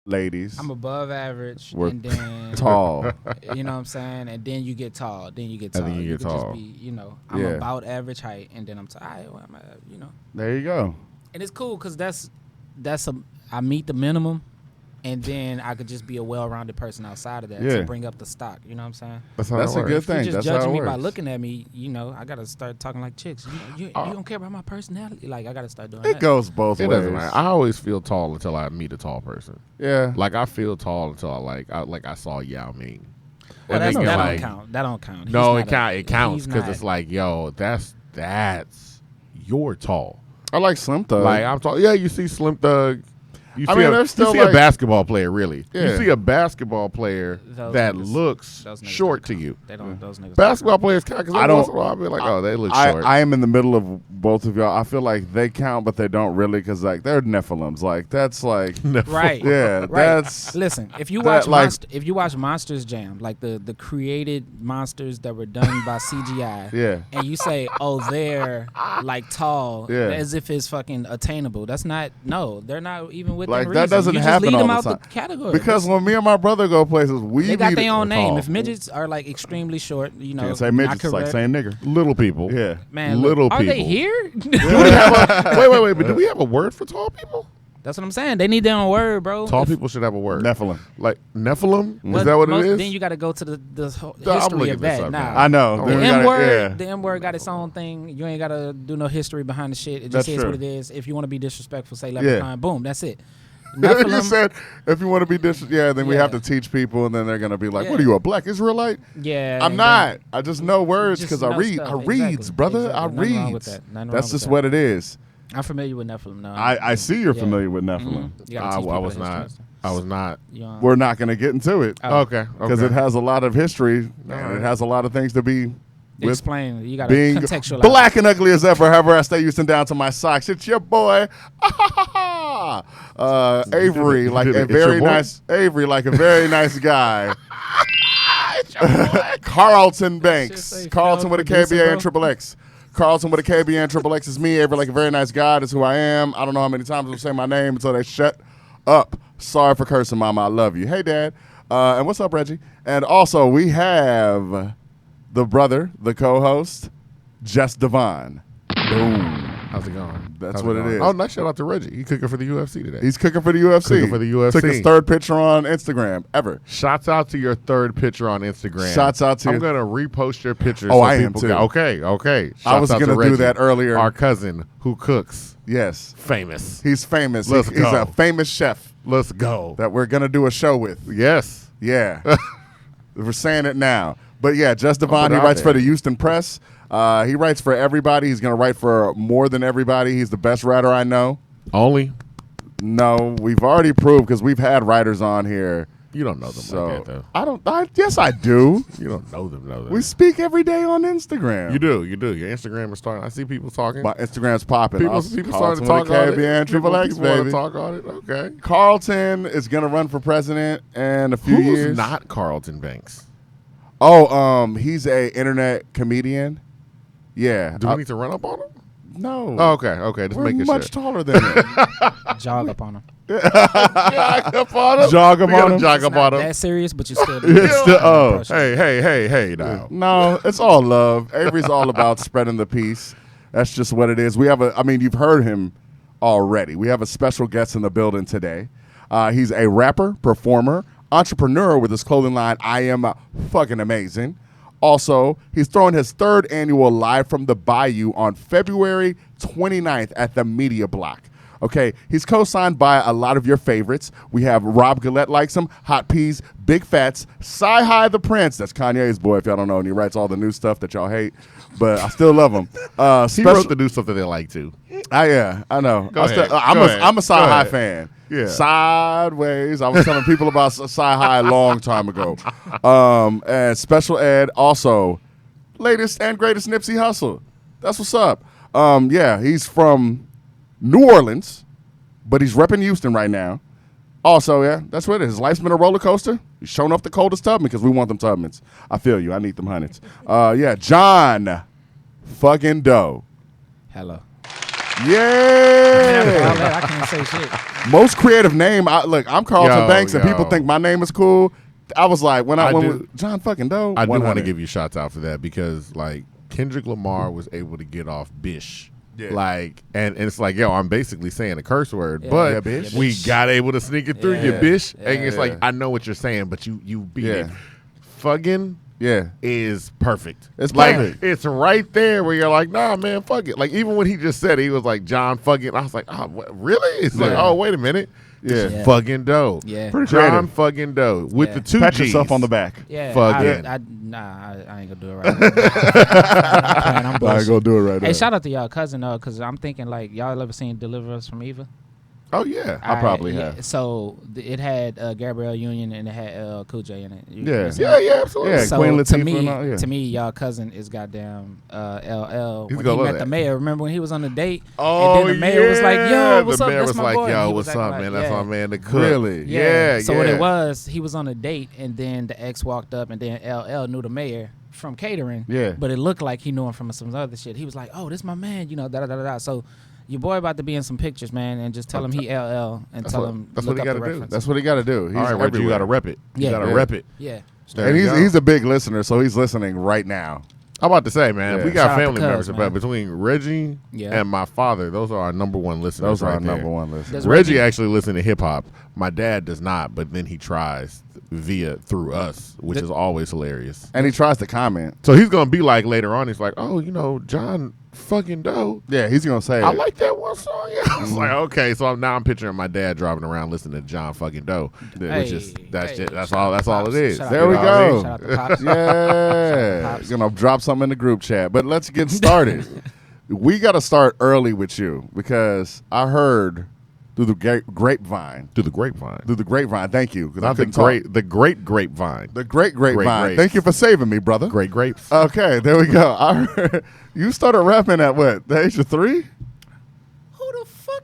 ladies. I'm above average, We're and then tall. You know what I'm saying? And then you get tall. Then you get And tall. then you get could tall. Just be, I'm Yeah. about average height, and then I'm tall. There you go. And it's cool because I meet the minimum, and then I could just be a well-rounded person outside of that Yeah. to bring up the stock. You know what I'm saying? That's how That's it a works. good If you're thing. just That's how judging it me works. by looking at me, I gotta start talking like chicks. You don't care about my personality. Like I gotta start doing It that. goes both It ways. doesn't matter. I always feel tall until I meet a tall person. Yeah. Like I feel tall until I saw Yao Ming. Well, And that then you're don't like, count. That don't count. No, He's not it counts he's because not- it's like, yo, that's you're tall. I like Slim Thug. Like I'm tall. Yeah, you see Slim Thug. You I see, mean, a, there's still you see like- a basketball player, really. Yeah. You see a basketball player Those that niggas- looks those niggas short don't to you. They don't. Those niggas. Basketball players count because I I don't- don't. I'll be like, oh, they look short. I am in the middle of both of y'all. I feel like they count, but they don't really because like they're Nephilims. Like that's like Right. yeah, Right. that's Listen, if you that, watch like- if you watch Monsters Jam, like the created monsters that were done by CGI, yeah. and you say, oh, they're like tall, Yeah. as if it's fucking attainable. That's not. No, they're not even within Like, that reason. doesn't you happen just lead all them the out time. the category Because when me and my brother go places, we they got be their own name. tall. If midgets are like extremely short, can't say not midgets, it's like correct. saying nigger. Little people. Yeah. Man, little look, are people. they here? Do we have wait. But do we have a word for tall people? That's what I'm saying. They need their own word, bro. Tall If- people should have a word. Nephilim. Like Nephilim? but Is that what most- it is? Then you got to go to the I'm history looking of this that. up Nah, now. I know. Oh, Then The we M gotta- word, yeah. the M word got its own thing. You ain't gotta do no history behind the shit. It That's just is true. what it is. If you want to be disrespectful, say Yeah. leprechaun. Boom, that's it. you Nephilim, said if you want to be then we have to Yeah. teach people, and then they're gonna be like, Yeah. "What are you, a black Israelite?" yeah, I'm and not. then I just know words just because I know read. stuff. I reads, Exactly. brother. Exactly. I Nothing wrong with reads. that. Nothing wrong That's with just that. what it is. I'm familiar with Nephilim now. I see you're Yeah. familiar with Nephilim. You gotta I teach people was the history not. and stuff. I was not. You know, We're not gonna get into it Oh. Okay. because it has a lot of history and right. it has a lot of things to be with explain. You gotta being contextualize. black and ugly as ever. However, I stay Houston down to my socks. It's your boy, Avery, like a It's your very boy? nice Avery, like a very nice guy. Carlton Banks, say Carlton with a producer, KBA bro. and Triple X. Carlton with a KBA and Triple X is me. Avery, like a very nice guy. That's who I am. I don't know how many times I'll say my name until they shut up. Sorry for cursing, Mama. I love you. Hey, Dad. And what's up, Reggie? And also, we have the brother, the co-host, Jess Devon. Boom. How's it going? That's How's what it going? is. Oh, nice shout out to Reggie. He cooking for the UFC today. He's cooking for the UFC. Cooking for the UFC. Took his third picture on Instagram ever. Shouts out to your third picture on Instagram. Shouts out to I'm your- gonna repost your picture. Oh, so I am people too. can- okay. I Shouts was out going to do Reggie, that earlier. Our cousin who cooks, Yes. famous. He's famous. Let's He's go. a famous chef Let's go. that we're going to do a show with. Yes. Yeah. We're saying it now. But yeah, Just Devon, put he it out writes for there. the Houston Press. He writes for everybody. He's going to write for more than everybody. He's the best writer I know. Only No, we've already proved because we've had writers on here. you don't know them So like that though. I don't. Yes, I do. You don't know them. We speak every day on Instagram. You do. Your Instagram is starting. I see people talking. My Instagram's popping. People starting to talk on it. KBN, Triple X, People wanna baby. talk on it. Okay. Carlton is gonna run for president in a few Who's years. not Carlton Banks? Oh, he's a internet comedian. Yeah. Do we need to run up on him? No. Oh, okay. Just We're making much sure. taller than him. jog up on them. Jog up on him. Jog up We gotta on him. Jog It's up not on him. that serious, but you still. It's still- oh. Hey now. No, it's all love. Avery's all about spreading the peace. That's just what it is. We have you've heard him already. We have a special guest in the building today. He's a rapper, performer, entrepreneur with his clothing line, I Am Fucking Amazing. Also, he's throwing his third annual Live from the Bayou on February 29th at the Media Block. Okay, he's co-signed by a lot of your favorites. We have Rob Gullatte likes him, Hot Peas, Big Fats, Sci-Hi the Prince. That's Kanye's boy, if y'all don't know, and he writes all the new stuff that y'all hate, but I still love him. He wrote the new stuff that they like too. Yeah, I know. Go ahead. I'm Go ahead. a Sci-Hi Go fan. Yeah. Sideways. I was telling people about Sci-Hi a long time ago. And Special Ed, also, latest and greatest Nipsey Hussle. That's what's up. Yeah, he's from New Orleans, but he's repping Houston right now. Also, yeah, that's what it is. His life's been a roller coaster. He's shown off the coldest Tubman because we want them Tubmans. I feel you. I need them hundreds. Yeah, John Fuggin Dough. Hello. Yeah. I can't say shit. Most creative name. I'm Carlton Yo, Banks, and people yo. think my name is cool. I was like, when do- John Fuggin Dough. I do want to 100. give you shots out for that because like Kendrick Lamar was able to get off bish. Yeah. Like and it's like, yo, I'm basically saying a curse word, Yeah. but Yeah, bish. we got able to sneak it through you, Yeah. bish. Yeah. And it's Yeah. like, I know what you're saying, but you beat it. Yeah. Fuggin Yeah. is perfect. It's like perfect. it's right there where you're like, nah, man, fuck it. Like even when he just said it, he was like John Fuggin. I was like, oh, what, really? It's like, Yeah. oh, wait a minute. This Yeah. is Fuggin Dough. Yeah. Pretty John creative. Fuggin Dough with Yeah. the two Pat G's. yourself on the back. Yeah, Fuggin. I ain't gonna do it right now. I'm I ain't bullshit. gonna do it right now. Hey, shout out to y'all cousin though, because I'm thinking like y'all ever seen Deliver Us from Eva? Oh yeah. I probably have. So it had Gabrielle Union and it had Cool J in it. Yeah. Yeah, absolutely. Yeah. So Queen to Latifah and all, yeah. me, y'all cousin is goddamn LL. He's When gonna he love met the that. mayor, remember when he was on the date? Oh, and then the mayor was like, "Yo, what's the up? mayor That's was my like, boy." And yo, he what's was up, acting man? like, That's yeah. my man, the cook. Really? Yeah. So what it was, he was on a date, and then the ex walked up, and then LL knew the mayor from catering. Yeah. But it looked like he knew him from some other shit. He was like, "Oh, this my man," da da da da. So your boy about to be in some pictures, man, and just tell him he LL and That's tell what- him that's look what he up the gotta do. reference. That's what he got to do. He's All right, Reggie, you everywhere. gotta rep it. You Yeah. gotta Yeah. rep it. Yeah. There And you he's go. a big listener, so he's listening right now. I'm about to say, man, Yeah. we Shout got out to family Cuz, members, man. but between Reggie Yeah. and my father, those are our number one listeners. Those are right our there. number one listeners. Does Reggie Reggie- actually listens to hip hop. My dad does not, but then he tries through us, which is always hilarious. And he tries to comment. So he's gonna be like later on, he's like, oh, John Fuggin Dough. Yeah, he's gonna say I it. like that one song. Yeah. I was like, okay, so now I'm picturing my dad driving around listening to John Fuggin Dough, which is that's shout all. out That's to all it Pops. is. Shout out There to we Pops. go. Shout out to Pops. Yeah, Pops. gonna drop something in the group chat. But let's get started. We got to start early with you because I heard through the grapevine. Through the grapevine. Through the grapevine. Thank you. 'Cause I Not the couldn't talk. the great grapevine. The great grapevine. grapes. Thank you for saving me, brother. Great grapes. Okay, there we go. I heard, you started rapping at what? The age of 3? Who the fuck?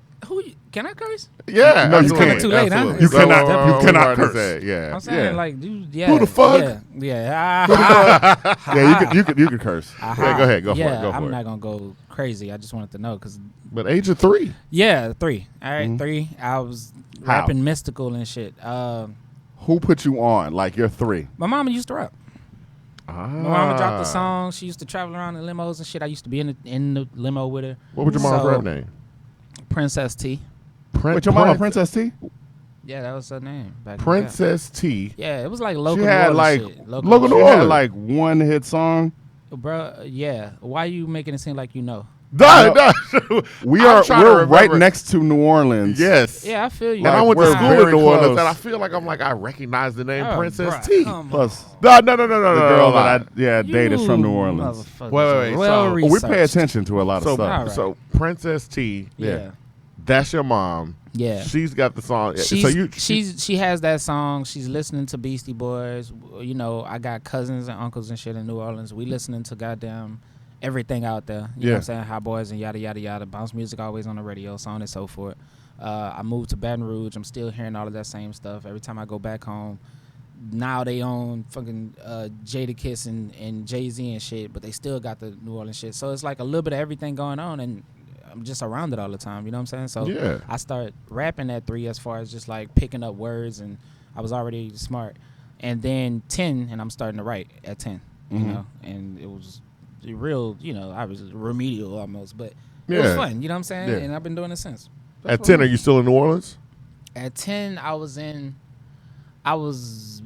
Can I curse? Yeah, No, you absolutely. can't. Too late, huh? Absolutely. You cannot- So, you we cannot already curse. said, yeah. I'm saying Yeah. like, dude, yeah. Who the fuck? Yeah. Yeah, you could curse. Yeah, go ahead. Go for yeah, it. Go for I'm it. not gonna go crazy. I just wanted to know because But age of 3. 3. All right, 3. I was How? rapping mystical and shit. Who put you on? Like you're 3. My mama used to rap. Ah. My mama dropped the song. She used to travel around in limos and shit. I used to be in the limo with her. What was your mom's So, rap name? Princess T. Wait, your mama Princess T? Yeah, that was her name. Back in the day. Princess T. Yeah, it was like local. She had New like Orleans shit. Local she New had Orleans. like one hit song. Bro, yeah. Why you making it seem like you know? We're trying to right remember- next to New Orleans. Yes. Yeah, I feel you. And I Like, went to we're school in very New Orleans, close. and I feel like I recognize the name Oh, Princess bruh, T. come on. Plus No. the girl that I dated is from New You Orleans. motherfuckers Wait, are wait, well so- Well, we pay researched. attention to a lot of So, stuff. Alright. so Princess T. Yeah. That's your mom. Yeah. She's got the song. She has that song. She's listening to Beastie Boys. I got cousins and uncles and shit in New Orleans. We listening to goddamn everything out there. You know what I'm saying? Hot Boys and yada yada yada. Bounce music always on the radio, so on and so forth. I moved to Baton Rouge. I'm still hearing all of that same stuff. Every time I go back home, now they own fucking Jadakiss and Jay-Z and shit, but they still got the New Orleans shit. So it's like a little bit of everything going on, and I'm just around it all the time. You know what I'm saying? So Yeah. I start rapping at 3 as far as just like picking up words, and I was already smart. And then 10, and I'm starting to write at 10, you know, and it was real, I was remedial almost, but it was Yeah. fun, you know what I'm saying? Yeah. And I've been doing it since. At 10, are you still in New Orleans? At 10, I was,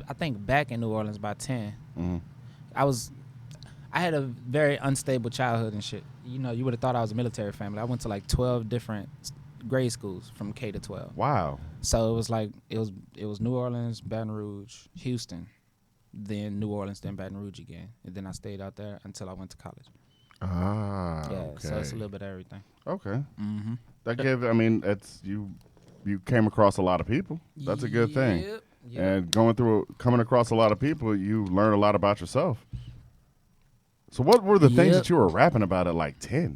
I think, back in New Orleans by 10. I had a very unstable childhood and shit. You would have thought I was a military family. I went to like 12 different grade schools from K to 12. Wow. So it was like it was New Orleans, Baton Rouge, Houston, then New Orleans, then Baton Rouge again, and then I stayed out there until I went to college. Ah, Yeah, okay. so it's a little bit of everything. Okay. Mm-hmm. That gave. I mean, it's you came across a lot of people. That's a good thing. Yep. And coming across a lot of people, you learn a lot about yourself. So what were the things Yep. that you were rapping about at like 10?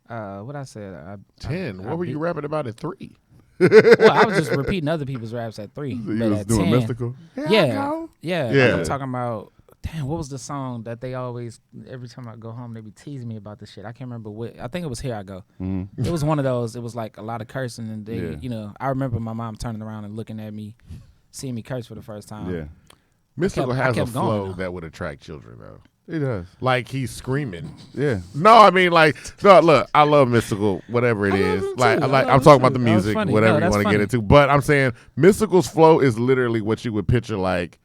What I said. 10. What were you rapping about at 3? Well, I was just repeating other people's raps at 3. You but was at doing 10, mystical? Yeah. Yeah. Like I'm talking about Damn, what was the song that they always, every time I go home, they be teasing me about this shit. I can't remember what. I think it was Here I Go. Mm-hmm. It was one of those. It was like a lot of cursing, and they, Yeah. you know, I remember my mom turning around and looking at me, seeing me curse for the first time. Yeah, Mystical I has a kept going, flow though. that would attract children, though. he does. Like he's screaming. Yeah, No, I mean like no. Look, I love Mystical, whatever it I love is. him Like, too. I like love I'm him talking about too. the That was music, funny. whatever No, you that's want to get funny. into. But I'm saying Mystical's flow is literally what you would picture like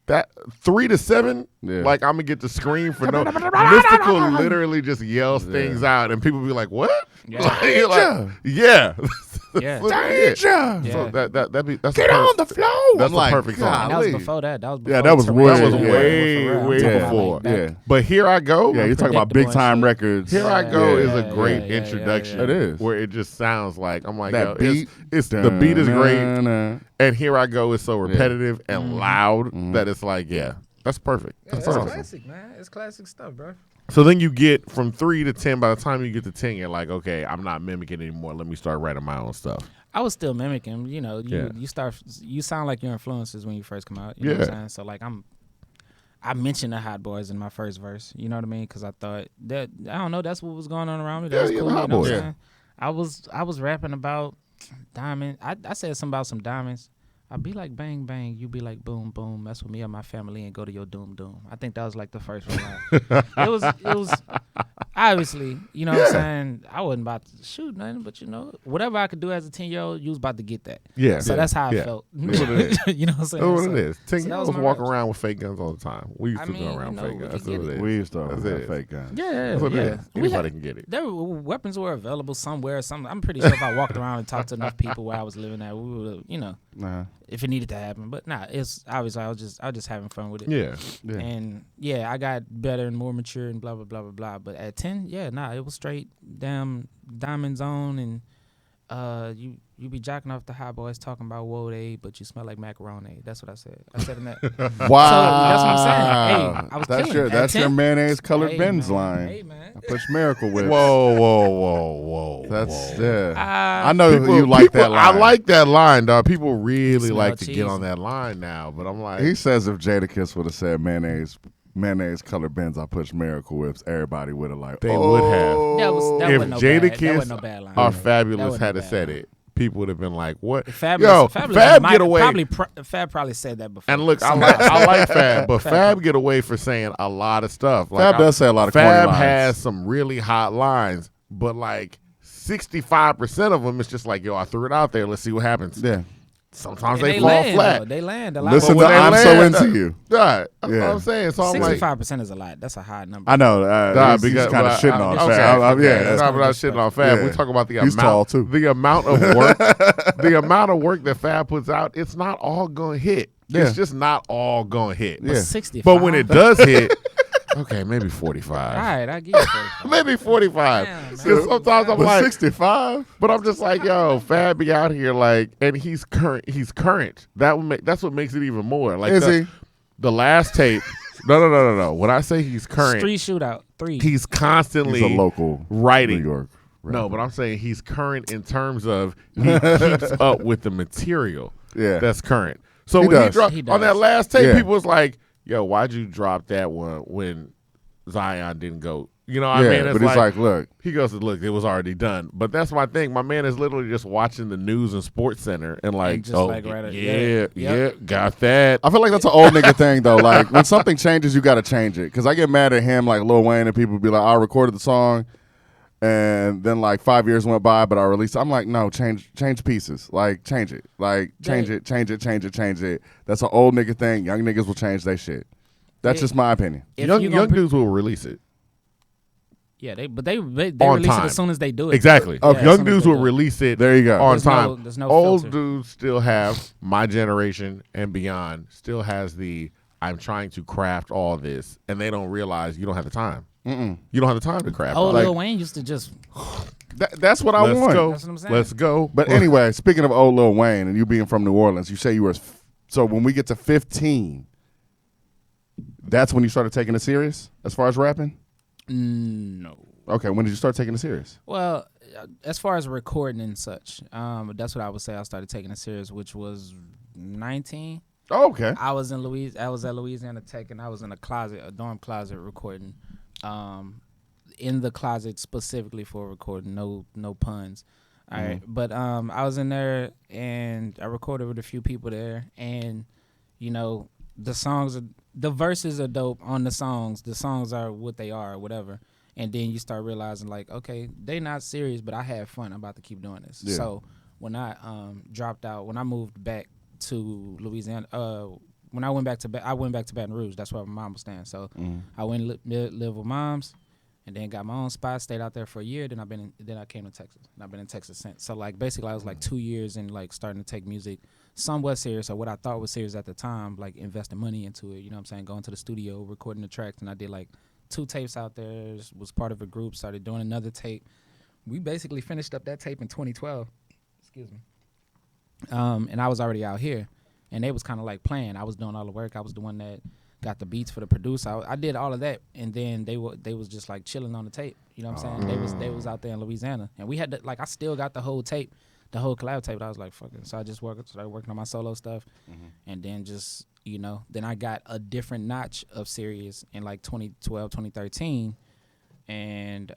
that 3 to 7. Yeah. Like I'm gonna get the scream for no. Mystical literally just yells things out, and people be like, "What?" Yeah. Like, yeah. Yeah. danger. Yeah. So that's Get on the floor. That's I'm like, a perfect song. And that was golly. before that. That was before Yeah, that was Terrell. way- That was yeah. way, For real. I'm way talking about, before. like, back- Yeah. But Here I Go. Yeah, you're talking about big Predictable time and shit. records. Here I Go Yeah. is a great yeah, introduction. yeah. It is. Where it just sounds like I'm like, That yo, beat. It's the beat is great, Dun-dun-dun. and Here I Go is so repetitive and loud Mhm. that it's like, yeah, that's perfect. Yeah, That's that's awesome. classic, man. It's classic stuff, bro. So then you get from 3 to 10. By the time you get to 10, you're like, okay, I'm not mimicking anymore. Let me start writing my own stuff. I was still mimicking, you know. Yeah. You sound like your influences when you first come out. You know what I'm saying? So like I mentioned the Hot Boys in my first verse. You know what I mean? Because I thought that I don't know. That's what was going on around me. That was Yeah, cool. the You Hot know what Boys. I'm saying? I was rapping about diamond. I said something about some diamonds. I be like bang bang, you be like boom boom. Mess with me and my family and go to your doom doom. I think that was like the first one. It was obviously, you know what I'm saying. I wasn't about to shoot nothing, but you know, whatever I could do as a 10-year-old, you was about to get that. Yeah. So that's how I Yeah. felt. That's what it is. You know what I'm saying? That's what So- it is. 10 so that year was olds my walk raps. around with fake guns all the time. We used I to mean, go around you know, fake we guns. can That's get what it it. is. We used to That's have it. fake guns. Yeah, That's what yeah. it is. We Anybody had- can get it. There were weapons were available somewhere. I'm pretty sure if I walked around and talked to enough people where I was living at, we would, you know, Nah. if it needed to happen. But nah, it's obviously I was just having fun with it. Yeah. Yeah. And yeah, I got better and more mature and blah blah blah blah blah. But at 10, yeah, nah, it was straight damn diamond zone and you be jacking off the hot boys talking about whoa they, but you smell like macaroni. That's what I said. I said in that. Wow. So that's what I'm saying. Hey, I was that's killing your it. At that's your 10? mayonnaise colored Hey, Benz man. line. Hey man. I push Miracle Whip. Whoa. That's whoa. yeah. I know you like people- that line. I like that line, dog. People really Smell like to cheesy. get on that line now, but I'm like, He says if Jadakiss would have said mayonnaise colored Benz, I push Miracle Whips, everybody would have like They would have. That if wasn't no Jada bad. That Kiss wasn't no bad line. or That Fabulous wasn't had a have bad said line. it, people would have been like, "What? Fabulous, Fab might- get away." Fab probably said that before. And look, I Somebody- like Fab, but Fab Fab get away for saying a lot of stuff. Like, Fab does say a lot of corny Fab lines. has some really hot lines, but like 65% of them, it's just like, yo, I threw it out there. Let's see what happens. Yeah. Sometimes And they fall land, flat. though. They land a lot. Listen But to when they I'm So land, Into You. Right. That's Yeah. what I'm saying. So I'm like, 65% is a lot. That's a high number. I know. He's because kind of shitting on okay, Fab. okay. Yeah. No, that's- we're not shitting on Fab. Yeah. We talk about the He's amount, tall, too. the amount of work, the amount of work that Fab puts out. It's not all gonna hit. Yeah. It's just not all gonna hit. Yeah. 65. But when it does hit, okay, maybe 45. all right, I get it. Maybe 45. Damn, man. Because sometimes I'm But like, 65? but I'm just like, yo, Fab be out here like, and he's current. He's current. That's what makes it even more. Like, Is he? the last tape? No. When I say he's current, Street shootout 3. he's constantly He's a local writing. New York. No, but I'm saying he's current in terms of he keeps up with the material. Yeah. That's current. So He when he does. dropped He on that does. last tape, Yeah. people was like, "Yo, why'd you drop that one when Zion didn't go?" You know, what yeah, I mean, it's but he's like, look, he goes, "Look, it was already done." But that's my thing. My man is literally just watching the news and Sports Center and like, And just "Oh, like right- yeah, yeah. got that." I feel like that's an old nigga thing though. Like when something changes, you got to change it. Because I get mad at him, like Lil Wayne, and people be like, I recorded the song, and then like 5 years went by, but I released it. I'm like, no, change pieces. Like change it. Like change it. That's an old nigga thing. Young niggas will change their shit. That's Yeah. just my opinion. If young you gonna dudes will release it. Yeah, they On release time. it as soon as they do it. Exactly. Yeah, as Young soon as dudes they will do it. release it There you go. on There's no- time. there's no Old filter. dudes still have my generation and beyond still has the I'm trying to craft all this, and they don't realize you don't have the time. Mm-mm. You don't have the time to craft. Oh, all Like- Lil Wayne used to just That's what I Let's want. go. That's what I'm saying. Let's go. But anyway, speaking of old Lil Wayne and you being from New Orleans, you say you were. So when we get to 15, that's when you started taking it serious as far as rapping? no. Okay, when did you start taking it serious? Well, as far as recording and such, that's what I would say. I started taking it serious, which was 19. Oh, okay. I was at Louisiana Tech, and I was in a dorm closet recording. In the closet specifically for recording, no puns. All right, but I was in there and I recorded with a few people there, and the verses are dope on the songs. The songs are what they are, or whatever. And then you start realizing like, okay, they not serious, but I had fun. I'm about to keep doing this. Yeah. So when I dropped out, when I moved back to Louisiana, when I went back to Baton Rouge. That's where my mom was staying. So I went and live with moms, and then got my own spot. Stayed out there for a year. Then I came to Texas, and I've been in Texas since. So like basically, I was like 2 years in like starting to take music somewhat serious, or what I thought was serious at the time, like investing money into it. You know what I'm saying? Going to the studio, recording the tracks, and I did like 2 tapes out there. Was part of a group. Started doing another tape. We basically finished up that tape in 2012. Excuse me. And I was already out here, and they was kind of like playing. I was doing all the work. I was the one that got the beats for the producer. I did all of that, and then they was just like chilling on the tape. You know what I'm saying? They was out there in Louisiana, and we had I still got the whole tape, the whole collab tape. I was like, fuck it. So I just started working on my solo stuff, and then just then I got a different notch of serious in like 2012, 2013, and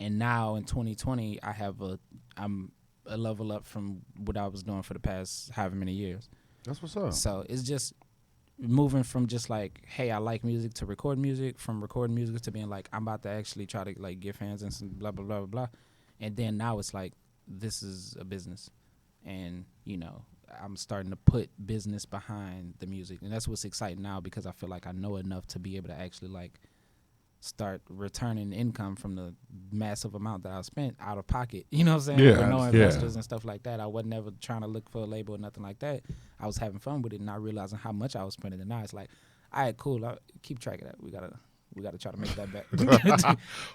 now in 2020 I'm a level up from what I was doing for the past however many years. That's what's up. So it's just moving from just like, hey, I like music, to record music, from recording music to being like, I'm about to actually try to like get fans and some blah blah blah blah blah. And then now it's like, this is a business, and I'm starting to put business behind the music, and that's what's exciting now, because I feel like I know enough to be able to actually like start returning income from the massive amount that I spent out of pocket. You know what I'm saying? Yeah, With no investors and stuff like that. I wasn't ever trying to look for a label or nothing like that. I was having fun with it, and not realizing how much I was spending. And now it's like, all right, cool. I'll keep track of that. We gotta try to make that back.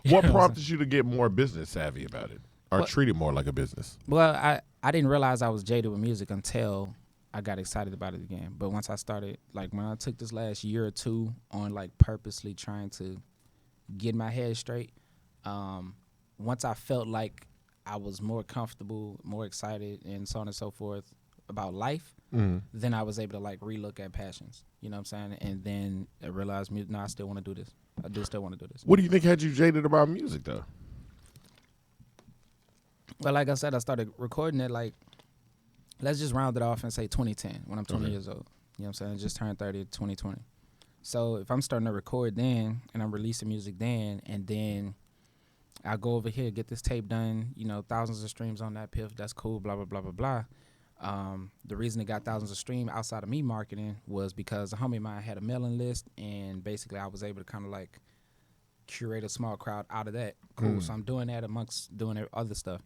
What prompted you to get more business savvy about it, or treat it more like a business? Well, I didn't realize I was jaded with music until I got excited about it again. But once I started, like when I took this last year or two on like purposely trying to get my head straight, once I felt like I was more comfortable, more excited, and so on and so forth about life, then I was able to like relook at passions. You know what I'm saying? And then I realized, no, I still want to do this. I do still want to do this. What do you think had you jaded about music, though? Well, like I said, I started recording it like, let's just round it off and say 2010, when I'm 20 years old. You know what I'm saying? I just turned 30 in 2020. So if I'm starting to record then, and I'm releasing music then, and then I go over here, get this tape done, thousands of streams on that Piff, that's cool, blah, blah, blah, blah, blah. The reason it got thousands of streams outside of me marketing was because a homie of mine had a mailing list, and basically I was able to kind of like curate a small crowd out of that. Cool. So I'm doing that amongst doing other stuff.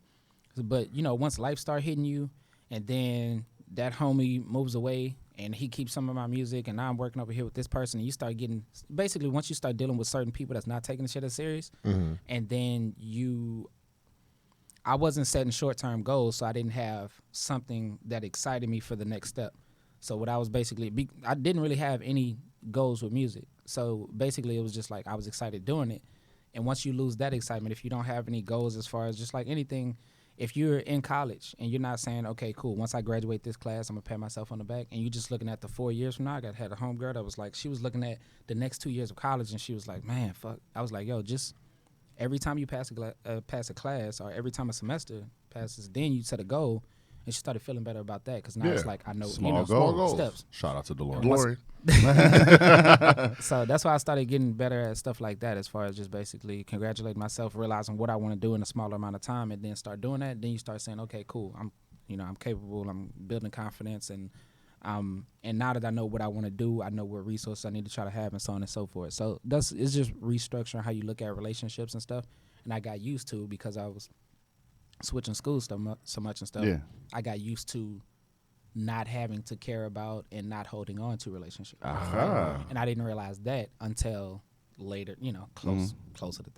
But, once life start hitting you, and then that homie moves away, and he keeps some of my music, and now I'm working over here with this person, and you start getting, basically once you start dealing with certain people that's not taking the shit as serious, and then I wasn't setting short-term goals, so I didn't have something that excited me for the next step. So what I was basically, I didn't really have any goals with music. So basically it was just like I was excited doing it. And once you lose that excitement, if you don't have any goals as far as just like anything, if you're in college and you're not saying, okay, cool, once I graduate this class, I'm going to pat myself on the back, and you're just looking at the 4 years from now, I had a homegirl that was like, she was looking at the next 2 years of college, and she was like, man, fuck. I was like, yo, just every time you pass a class, or every time a semester passes, then you set a goal. And she started feeling better about that, because now it's like I know small goals. Steps. Shout out to DeLorean. Glory. So that's why I started getting better at stuff like that, as far as just basically congratulating myself, realizing what I want to do in a smaller amount of time, and then start doing that. Then you start saying, okay, cool, I'm capable, I'm building confidence, and now that I know what I want to do, I know what resources I need to try to have, and so on and so forth. So it's just restructuring how you look at relationships and stuff. And I got used to, because I was switching schools so much and stuff. Yeah. I got used to not having to care about and not holding on to relationships. And I didn't realize that until later, closer to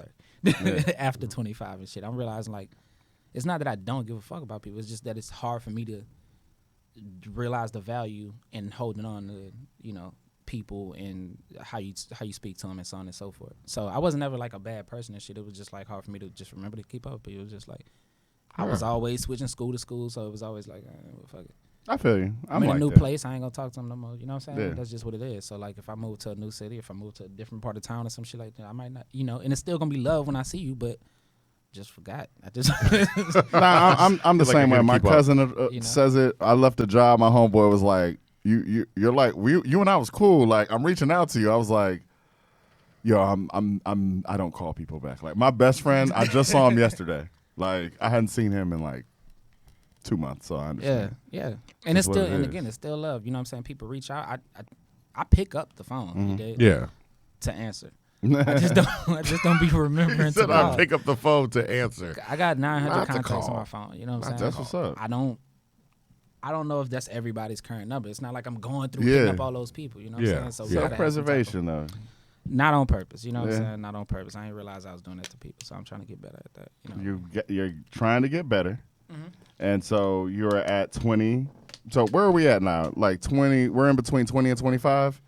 30. After 25 and shit. I'm realizing, like, it's not that I don't give a fuck about people. It's just that it's hard for me to realize the value in holding on to, people, and how you speak to them, and so on and so forth. So I wasn't ever like a bad person and shit. It was just like hard for me to just remember to keep up. But it was just like, I was always switching school to school, so it was always like, well, fuck it. I feel you. I'm in like a new that. place. I ain't gonna talk to them no more. You know what I'm saying? Yeah. That's just what it is. So like, if I move to a new city, if I move to a different part of town or some shit like that, I might not. You know, and it's still gonna be love when I see you, but just forgot. I just. Nah, I'm the Like same you're way. gonna My keep up. cousin You know? says it. I left a job. My homeboy was like, "You're like you and I was cool. Like I'm reaching out to you." I was like, "Yo, I don't call people back. Like my best friend, I just saw him yesterday. Like I hadn't seen him in like 2 months, so I understand." Yeah. And That's it's still, what it and is. again, it's still love. You know what I'm saying? People reach out. I pick up the phone. Mm-hmm. You did, Yeah. to answer. I just don't be remembering to Said I call. pick up the phone to answer. I got 900 Not to contacts on call. my phone. You know what I'm saying? That's what's up. I don't know if that's everybody's current number. It's not like I'm going through Yeah. picking up all those people. You know what Yeah. I'm saying? So we Yeah. gotta have some type of- Self-preservation, though. not on purpose. You know what I'm Yeah. saying? Not on purpose. I didn't realize I was doing that to people. So I'm trying to get better at that. You know? You're trying to get better, Mm-hmm. and so you're at 20. So where are we at now? Like 20. We're in between 20 and 25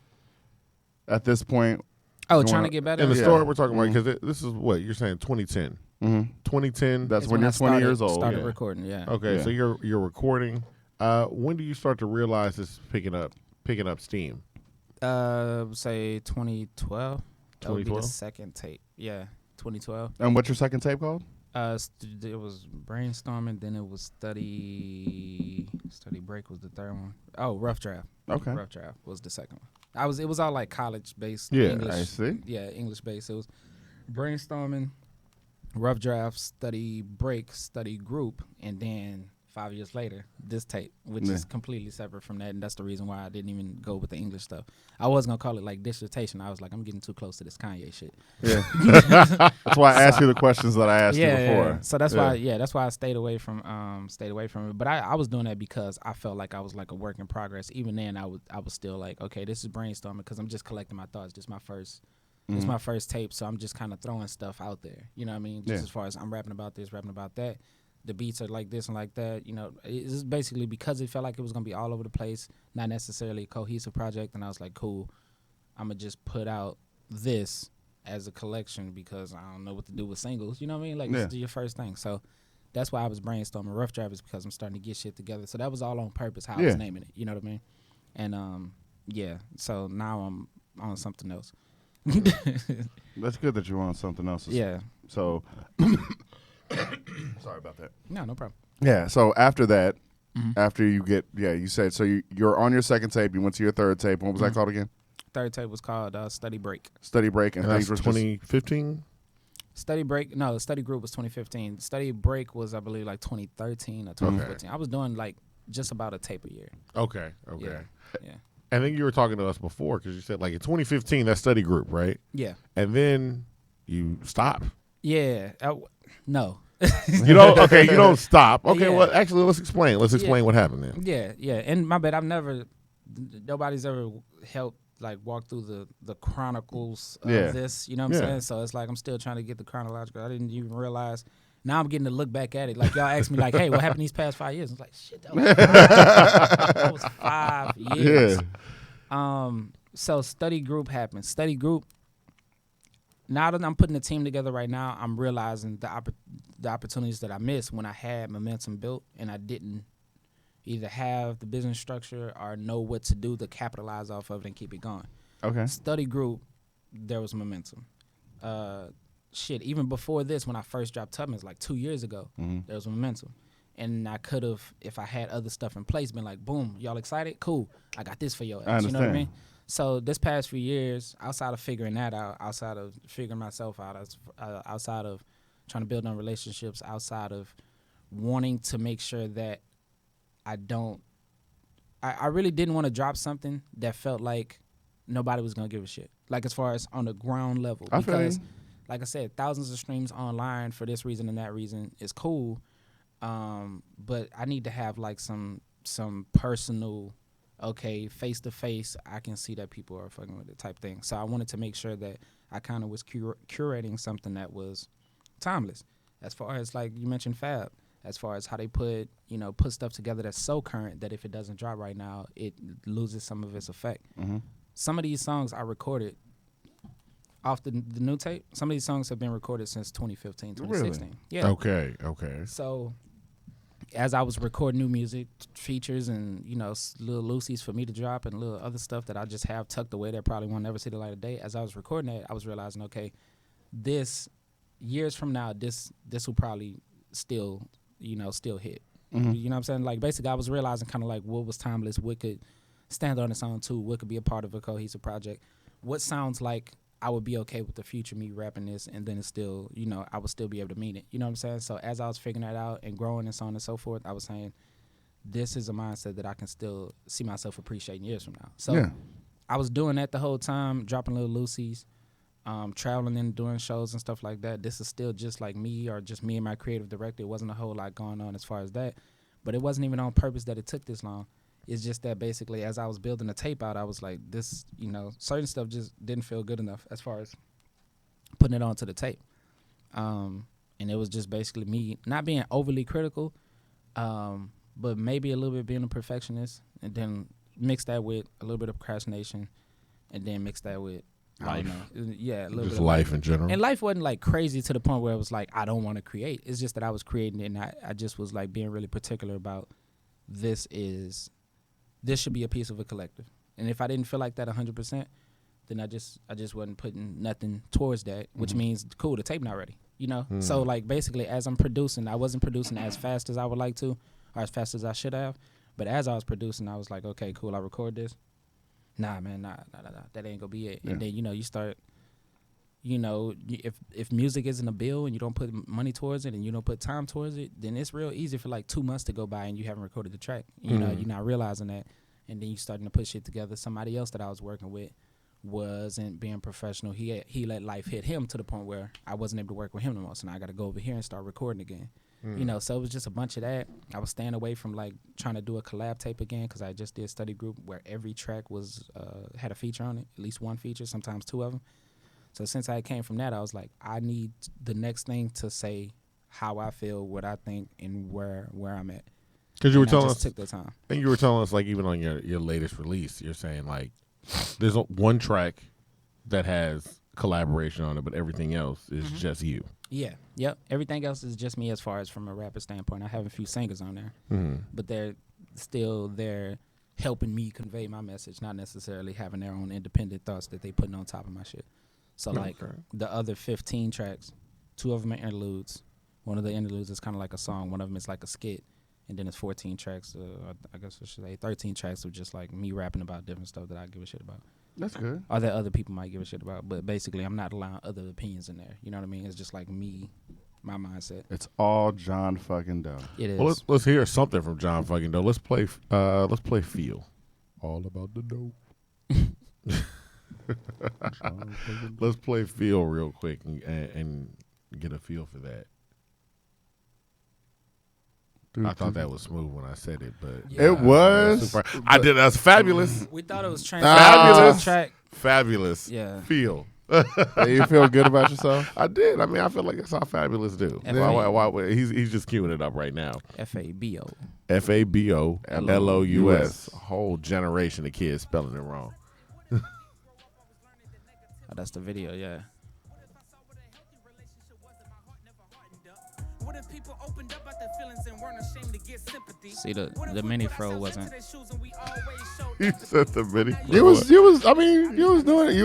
at this point. Oh, You trying wanna- to get better? In the Yeah. story we're talking about, because this is what you're saying, 2010. Mm-hmm. 2010. That's It's when I you're 20 years old. Started Yeah. recording, yeah. Okay, Yeah. so you're recording. When do you start to realize this is picking up steam? Say 2012. That would be the 2012? second tape. Yeah, 2012. And what's your second tape called? It was brainstorming. Then it was study break was the third one. Oh, rough draft. Okay. Rough draft was the second one. It was all like college based. Yeah, English, I see. Yeah, English based. It was brainstorming, rough draft, study break, study group, and then 5 years later, this tape, which Yeah. is completely separate from that, and that's the reason why I didn't even go with the English stuff. I was gonna call it like dissertation. I was like, I'm getting too close to this Kanye shit. Yeah. That's why I asked you the questions that I asked you before. Yeah. So that's why I stayed away from it. But I was doing that because I felt like I was like a work in progress. Even then, I was still like, okay, this is brainstorming because I'm just collecting my thoughts. This is my first. It's my first tape, so I'm just kind of throwing stuff out there. You know what I mean? Just Yeah. as far as I'm rapping about this, rapping about that. The beats are like this and like that. You know, it's basically because it felt like it was gonna be all over the place, not necessarily a cohesive project. And I was like, cool, I'm gonna just put out this as a collection because I don't know what to do with singles. You know what I mean? Like Yeah. this is your first thing, so that's why I was brainstorming. Rough draft is because I'm starting to get shit together. So that was all on purpose. How I was naming it. You know what I mean? And yeah. So now I'm on something else. That's good that you're on something else. Yeah. So, sorry about that. No problem. Yeah. So after that, Mm-hmm. after you get, you said, so you're on your second tape. You went to your third tape. What was that called again? Third tape was called Study Break. Study break, and And things that's were just 2015. Study Break, no, the Study Group was 2015. Study Break was, I believe, like 2013 or 2014. I was doing like just about a tape a year. Okay. Yeah. And then you were talking to us before because you said like in 2015 that study group, right? Yeah. And then you stop. Yeah. No. You don't. Okay, you don't stop. Okay, Yeah. well, actually, let's explain. Let's explain Yeah. what happened then. Yeah. And my bad, nobody's ever helped like walk through the chronicles of Yeah. this. You know what I'm Yeah. saying? So it's like I'm still trying to get the chronological. I didn't even realize. Now I'm getting to look back at it. Like y'all asked me, like, "Hey, what happened these past 5 years?" I was like, "Shit, that was 5 years." So study group happened. Study group. Now that I'm putting a team together right now, I'm realizing the opportunities that I missed when I had momentum built and I didn't either have the business structure or know what to do to capitalize off of it and keep it going. okay. Study group, there was momentum. Even before this, when I first dropped Tubmans like 2 years ago, there was momentum. And I could have, if I had other stuff in place, been like, boom, y'all excited? Cool. I got this for your ass. You know what I mean? So this past few years, outside of figuring that out, outside of figuring myself out, outside of trying to build on relationships, outside of wanting to make sure that I really didn't want to drop something that felt like nobody was going to give a shit. Like as far as on the ground level. I feel Because, you. like I said, thousands of streams online for this reason and that reason is cool. But I need to have like some personal, okay, face to face, I can see that people are fucking with it type thing. So I wanted to make sure that I kind of was curating something that was timeless. As far as like you mentioned Fab, as far as how they put stuff together that's so current that if it doesn't drop right now, it loses some of its effect. Mm-hmm. Some of these songs I recorded off the new tape. Some of these songs have been recorded since 2015, 2016. Really? Yeah. Okay. So as I was recording new music, features, and little loosies for me to drop, and little other stuff that I just have tucked away that probably won't never see the light of day. As I was recording that, I was realizing, okay, this years from now, this will probably still hit. Mm-hmm. You know what I'm saying? Like, basically, I was realizing kind of like what was timeless, what could stand on its own too, what could be a part of a cohesive project, what sounds like I would be okay with the future me rapping this, and then it's still, I would still be able to mean it. You know what I'm saying? So as I was figuring that out and growing and so on and so forth, I was saying, this is a mindset that I can still see myself appreciating years from now. So I was doing that the whole time, dropping little loosies, traveling and doing shows and stuff like that. This is still just like me, or just me and my creative director. It wasn't a whole lot going on as far as that, but it wasn't even on purpose that it took this long. It's just that basically as I was building the tape out, I was like, this, certain stuff just didn't feel good enough as far as putting it onto the tape. And it was just basically me not being overly critical, but maybe a little bit being a perfectionist, and then mix that with a little bit of procrastination, and then mix that with life. A little Just bit life in general. And life wasn't like crazy to the point where it was like I don't want to create. It's just that I was creating it, and I just was like being really particular about this should be a piece of a collective. And if I didn't feel like that 100%, then I just wasn't putting nothing towards that, which means cool, the tape not ready. So like basically as I'm producing, I wasn't producing as fast as I would like to, or as fast as I should have. But as I was producing, I was like, okay, cool, I record this. Nah, man, nah, that ain't gonna be it. Yeah. And then you start, if music isn't a bill and you don't put money towards it and you don't put time towards it, then it's real easy for like 2 months to go by and you haven't recorded the track. You're not realizing that, and then you starting to put shit together. Somebody else that I was working with wasn't being professional. He let life hit him to the point where I wasn't able to work with him no more. So now I got to go over here and start recording again. So it was just a bunch of that. I was staying away from like trying to do a collab tape again, because I just did a study group where every track was had a feature on it, at least one feature, sometimes two of them. So since I came from that, I was like, I need the next thing to say how I feel, what I think, and where I'm at. Because you were telling us, took the time. I think you were telling us, like, even on your latest release, you're saying like there's one track that has collaboration on it, but everything else is just you. Yeah, yep. Everything else is just me as far as from a rapper standpoint. I have a few singers on there, but they're still helping me convey my message, not necessarily having their own independent thoughts that they putting on top of my shit. So like the other 15 tracks, 2 of them are interludes. One of the interludes is kind of like a song. One of them is like a skit. And then it's 14 tracks, I guess I should say 13 tracks of just like me rapping about different stuff that I give a shit about. That's good. Or that other people might give a shit about. But basically, I'm not allowing other opinions in there. You know what I mean? It's just like me, my mindset. It's all John Fuggin Dough. It is. Well, let's hear something from John Fuggin Dough. Let's play Feel. All about the dough. Let's play Feel real quick and get a feel for that. I thought that was smooth when I said it, but it was. I did. That's fabulous. We thought it was Fabulous. track. Fabulous. Yeah. Feel. You feel good about yourself? I did. I mean, I feel like that's how Fabulous do. He's just queuing it up right now. FABO. FABOLOUS. A whole generation of kids spelling it wrong. Oh, that's the video, yeah. See, the mini fro wasn't. You said the mini. You was doing it.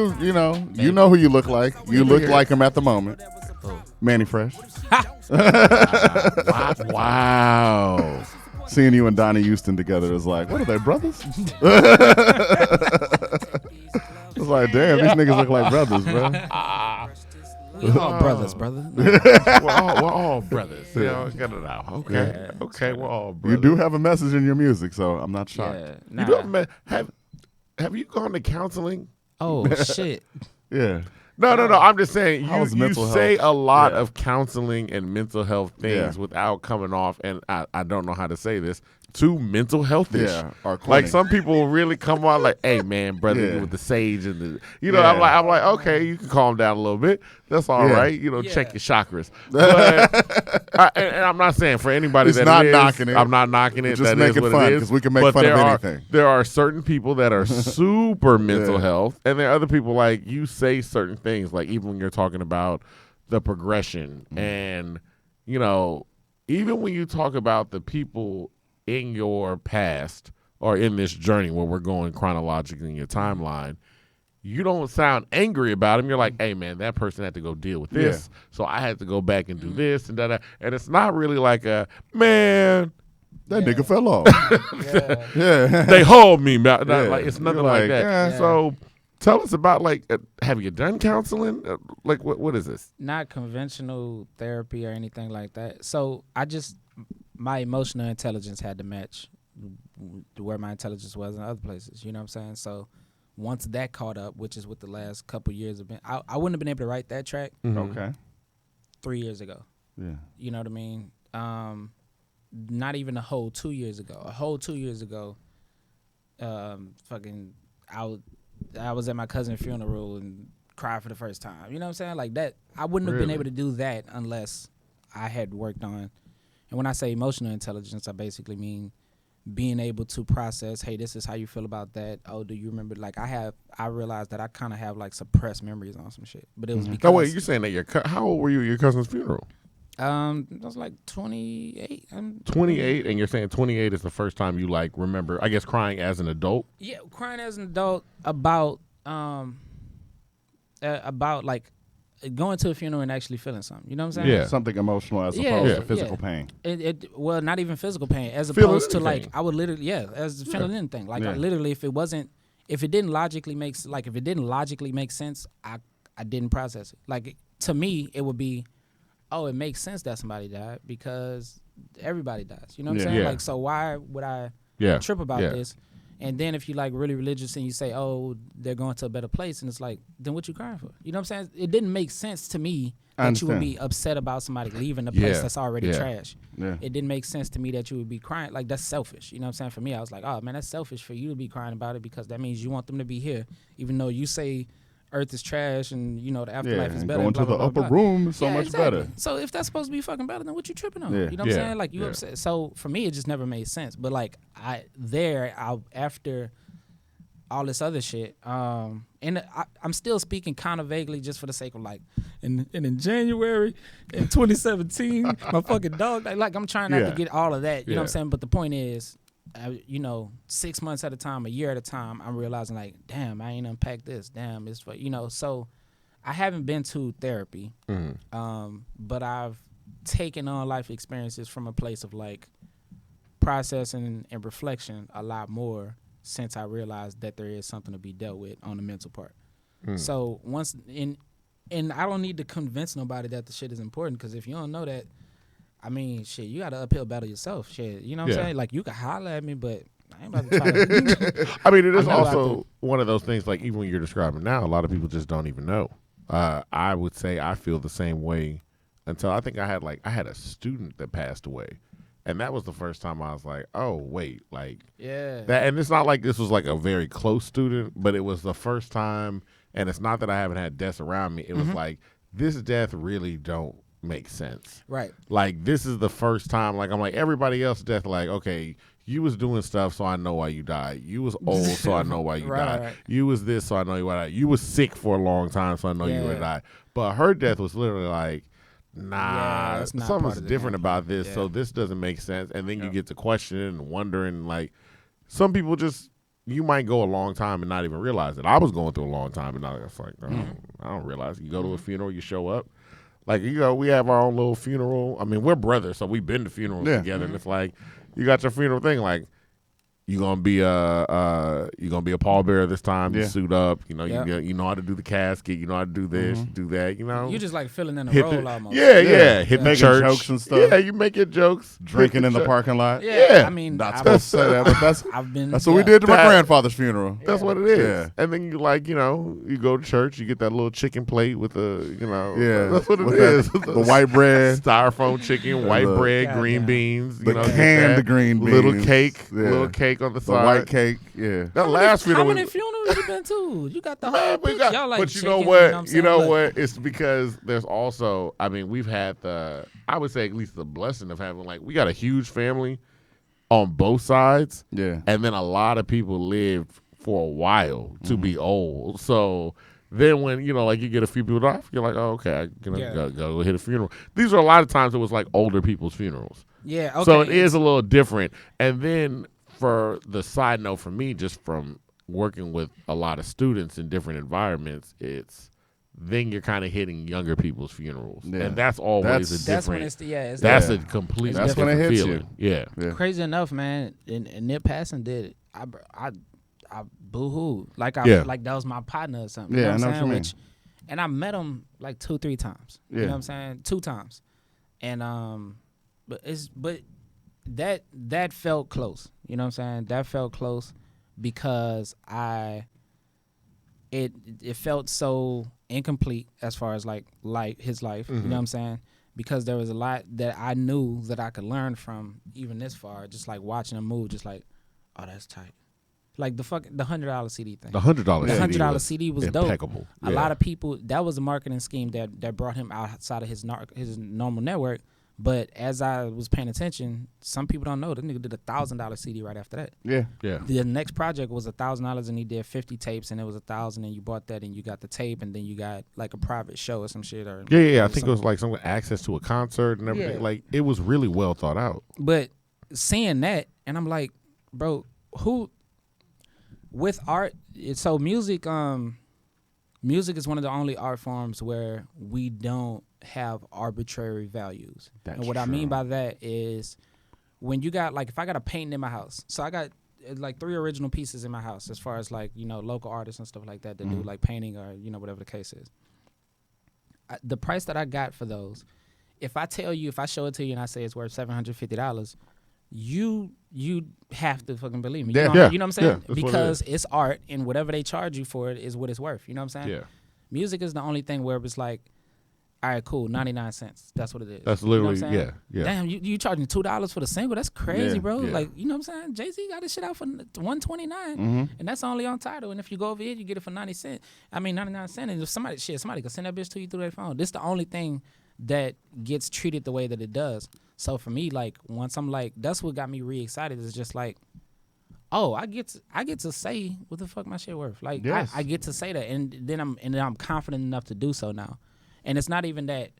You know who you look like. You look like him at the moment. Oh. Manny Fresh. Wow. Seeing you and Donnie Houston together is like, what are they, brothers? It's like, damn, these niggas look like brothers, bro. We all brothers, brother. we're all brothers. Yeah, get it out. Okay, Yeah. Okay, we're all brothers. You do have a message in your music, so I'm not shocked. Yeah, You do have you gone to counseling? Oh shit. Yeah. No. I'm just saying How's you mental say health? a lot Yeah. of counseling and mental health things without coming off, and I don't know how to say this, too mental health-ish. Yeah, or corny. Like some people really come on like, "Hey man, brother, Yeah. with the sage and the," Yeah. I'm like, okay, you can calm down a little bit. That's all Yeah. right. Check your chakras. But, and I'm not saying for anybody It's that not it is, knocking it. I'm not knocking it. Just That making is what fun, it is. 'cause we can make But fun of there anything. There are certain people that are super mental Yeah. health, and there are other people like you say certain things, like even when you're talking about the progression and even when you talk about the people in your past or in this journey where we're going chronologically in your timeline, you don't sound angry about him. You're like, hey, man, that person had to go deal with this, so I had to go back and do this and that. And it's not really like a, man, that nigga fell off. They hauled me. Like, it's nothing You're like that. Yeah. So tell us about, like, have you done counseling? Like, what is this? Not conventional therapy or anything like that. So my emotional intelligence had to match where my intelligence was in other places. You know what I'm saying? So once that caught up, which is what the last couple years have been, I wouldn't have been able to write that track. Okay. 3 years ago. Yeah. You know what I mean? Not even a whole 2 years ago. A whole 2 years ago, I was at my cousin's funeral and cried for the first time. You know what I'm saying? Like that, I wouldn't have been able to do that unless I had worked on. And when I say emotional intelligence, I basically mean being able to process, hey, this is how you feel about that. Oh, do you remember? Like I realized that I kind of have like suppressed memories on some shit. But it was because. Oh wait, you're saying that how old were you at your cousin's funeral? I was like 28. 28, and you're saying 28 is the first time you like remember, I guess, crying as an adult? Yeah, crying as an adult about like going to a funeral and actually feeling something. You know what I'm saying? Yeah. Something emotional as opposed to physical pain. Well, not even physical pain, as Feeling opposed to anything. like I would literally as feeling anything. Like I literally, if it didn't logically make sense, I didn't process it. Like to me, it would be, oh, it makes sense that somebody died because everybody dies. You know what I'm saying? Yeah. Like, so why would I trip about this? And then if you like really religious and you say, oh, they're going to a better place, and it's like, then what you crying for? You know what I'm saying? It didn't make sense to me that you would be upset about somebody leaving a place that's already trash. Yeah. It didn't make sense to me that you would be crying. Like, that's selfish. You know what I'm saying? For me, I was like, oh, man, that's selfish for you to be crying about it because that means you want them to be here, even though you say Earth is trash and, you know, the afterlife is better. Going blah, to the blah, upper blah, blah. room is so much better. So if that's supposed to be fucking better, then what you tripping on? Yeah. You know what I'm saying? Like, you upset. So for me, it just never made sense. But, like, after all this other shit, and I'm still speaking kind of vaguely just for the sake of, like, and in January in 2017, my fucking dog, like I'm trying not to get all of that. You know what I'm saying? But the point is, 6 months at a time, a year at a time, I'm realizing like, damn, I ain't unpacked this. Damn, it's so I haven't been to therapy, but I've taken on life experiences from a place of like processing and reflection a lot more since I realized that there is something to be dealt with on the mental part. So and I don't need to convince nobody that the shit is important, because if you don't know that, I mean, shit, you got to uphill battle yourself. Shit, you know what I'm saying? Like, you can holler at me, but I ain't about to try to. I mean, it is also one of those things, like, even when you're describing now, a lot of people just don't even know. I would say I feel the same way until I think I had a student that passed away. And that was the first time I was like, oh, wait, like, that. And it's not like this was like a very close student, but it was the first time. And it's not that I haven't had deaths around me. It was like, this death really don't make sense. Right. Like, this is the first time, like, I'm like, everybody else's death, like, okay, you was doing stuff, so I know why you died. You was old, so I know why you died. Right. You was this, so I know you why you died. You was sick for a long time, so I know you would die. But her death was literally like, nah, something's different about this, so this doesn't make sense. And then you get to questioning and wondering, like, some people just, you might go a long time and not even realize it. I was going through a long time, and I was like, I don't realize. You go to a funeral, you show up. Like, we have our own little funeral. I mean, we're brothers, so we've been to funerals together, and it's like, you got your funeral thing, like, you gonna be a pallbearer this time. You suit up. You know how to do the casket. You know how to do this, do that. You know, you just like filling in the role almost. Hit the church, jokes and stuff. Yeah, you make your jokes, drinking in the parking lot. I mean, not supposed to say that, but that's what we did to my grandfather's funeral. That's what it is. Yeah. And then you you go to church, you get that little chicken plate with that's what it is. The white bread, styrofoam chicken, white bread, green beans, the canned green beans, little cake on the side. The white cake, That last funeral. How many funerals you been to? You got the whole bitch. Y'all like but you chicken, know what? You know what? It's because there's also, I mean, we've had I would say at least the blessing of having, like, we got a huge family on both sides. Yeah. And then a lot of people lived for a while to be old. So Then when, like you get a few people off, you're like, oh, okay, I go hit a funeral. These are a lot of times it was like older people's funerals. Yeah, okay. So it is a little different. And then for the side note for me, just from working with a lot of students in different environments, then you're kind of hitting younger people's funerals. Yeah. And that's always a different. That's a completely different feeling. Yeah. Crazy enough, man, and Nip Passon did it. I boo-hooed. Like that was my partner or something. Yeah, you know I know what you mean. And I met him like 2-3 times. Yeah. You know what I'm saying? 2 times. And but that felt close. You know what I'm saying? That felt close because it felt so incomplete as far as like his life. You know what I'm saying? Because there was a lot that I knew that I could learn from even this far. Just like watching him move, just like, oh, that's tight. Like the $100 CD thing. The $100 CD was impeccable. Dope. A lot of people, that was a marketing scheme that brought him outside of his normal network. But as I was paying attention, some people don't know this nigga did a $1,000 CD right after that. Yeah. The next project was $1,000 and he did 50 tapes and it was $1,000 and you bought that and you got the tape and then you got like a private show or some shit. Or I think it was like some access to a concert and everything. Yeah. Like it was really well thought out. But seeing that and I'm like, bro, who with art? So music is one of the only art forms where we don't have arbitrary values. That's and what true. I mean by that is when you got like if I got a painting in my house, so I got like 3 original pieces in my house as far as like local artists and stuff like that do like painting or whatever the case is. The price that I got for those, if I show it to you and I say it's worth $750, you have to fucking believe me. You know what I'm saying? Yeah, because it's art and whatever they charge you for it is what it's worth. You know what I'm saying? Yeah. Music is the only thing where it's like, all right, cool, 99 cents. That's what it is. That's literally, yeah. Damn, you charging $2 for the single? That's crazy, bro. Yeah. Like, you know what I'm saying? Jay-Z got his shit out for $129, and that's only on Tidal. And if you go over here, you get it for 99 cents. And if somebody can send that bitch to you through their phone. This is the only thing that gets treated the way that it does. So for me, like, once I'm like, that's what got me re-excited. Is just like, oh, I get to say what the fuck my shit worth. Like, yes. I get to say that, and then I'm confident enough to do so now. And it's not even that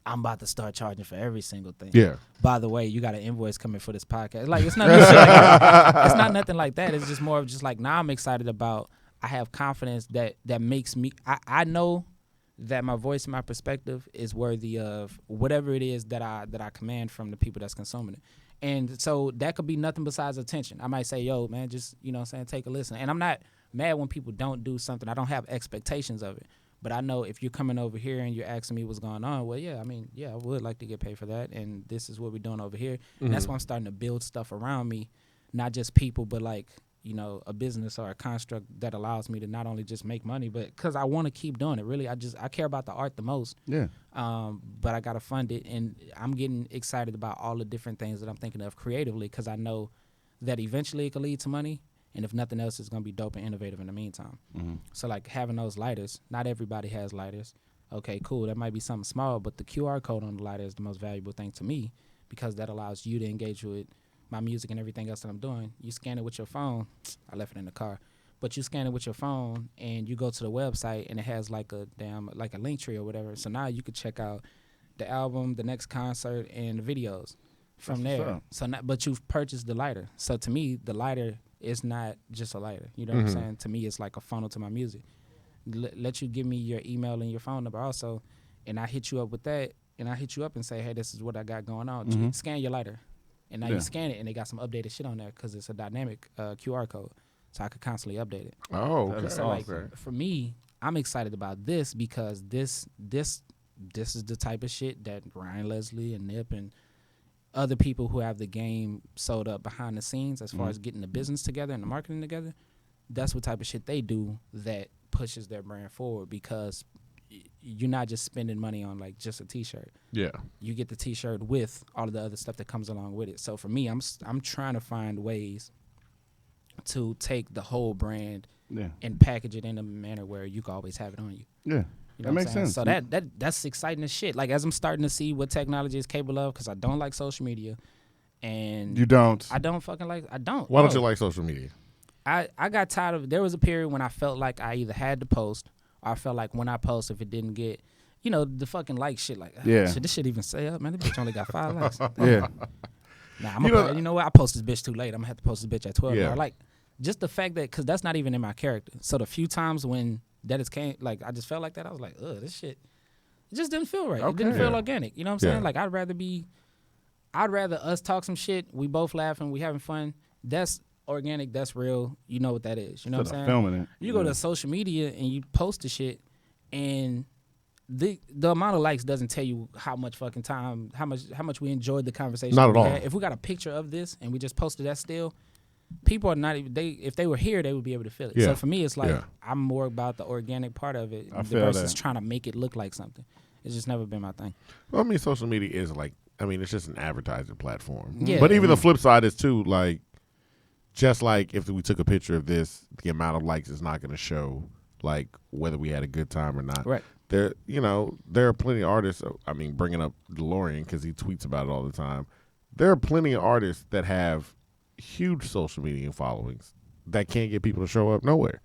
I'm about to start charging for every single thing. Yeah. By the way, you got an invoice coming for this podcast. Like, it's not shit like that. It's not nothing like that. It's just more of just like, now I'm excited about, I have confidence that makes me, I know that my voice and my perspective is worthy of whatever it is that I command from the people that's consuming it. And so that could be nothing besides attention. I might say, yo, man, just, take a listen. And I'm not mad when people don't do something. I don't have expectations of it. But I know if you're coming over here and you're asking me what's going on, well, I would like to get paid for that. And this is what we're doing over here. And that's why I'm starting to build stuff around me, not just people, but like, a business or a construct that allows me to not only just make money, but because I want to keep doing it. Really, I care about the art the most. Yeah. But I got to fund it. And I'm getting excited about all the different things that I'm thinking of creatively because I know that eventually it could lead to money. And if nothing else, it's going to be dope and innovative in the meantime. So, like, having those lighters, not everybody has lighters. Okay, cool. That might be something small, but the QR code on the lighter is the most valuable thing to me because that allows you to engage with my music and everything else that I'm doing. You scan it with your phone. I left it in the car. But you scan it with your phone, and you go to the website, and it has, like, a link tree or whatever. So now you could check out the album, the next concert, and the videos from there. But you've purchased the lighter. So, to me, the lighter is not just a lighter. You know what I'm saying? To me, it's like a funnel to my music. Let you give me your email and your phone number also, and I hit you up with that, and I hit you up and say, hey, this is what I got going on. Scan your lighter. And now you scan it, and they got some updated shit on there because it's a dynamic QR code, so I could constantly update it. Oh, okay. So, for me, I'm excited about this because this is the type of shit that Ryan Leslie and Nip and other people who have the game sold up behind the scenes as far as getting the business together and the marketing together, that's what type of shit they do that pushes their brand forward because you're not just spending money on like just a T-shirt. Yeah. You get the T-shirt with all of the other stuff that comes along with it. So for me, I'm trying to find ways to take the whole brand and package it in a manner where you can always have it on you. Yeah. You know that makes sense. So that's exciting as shit. Like as I'm starting to see what technology is capable of, because I don't like social media, and you don't. I don't fucking like. I don't. Why don't you like social media? I got tired of. There was a period when I felt like I either had to post, or I felt like when I post, if it didn't get, the fucking like shit, like, should this shit even say up, man? This bitch only got 5 likes. Yeah. Nah, you know what? I posted this bitch too late. I'm gonna have to post this bitch at 12. Yeah. Or like, just the fact that, because that's not even in my character. So the few times when that is came, like, I just felt like that. I was like, ugh, this shit, it just didn't feel right. Okay. It didn't feel organic. You know what I'm saying? Yeah. Like, I'd rather us talk some shit. We both laughing. We having fun. That's organic. That's real. You know what that is. You know what I'm saying? Filming it. You go to social media and you post the shit, and the amount of likes doesn't tell you how much fucking time, how much we enjoyed the conversation. Not at all. If we got a picture of this and we just posted that still, people are not even, if they were here, they would be able to feel it. Yeah. So for me, it's like, Yeah. I'm more about the organic part of it that. versus trying to make it look like something. It's just never been my thing. Well, I mean, social media is like, it's just an advertising platform. Yeah. But even the flip side is too, like, just like if we took a picture of this, the amount of likes is not going to show, like, whether we had a good time or not. Right. There are plenty of artists. I mean, bringing up DeLorean because he tweets about it all the time. There are plenty of artists that have huge social media followings that can't get people to show up nowhere.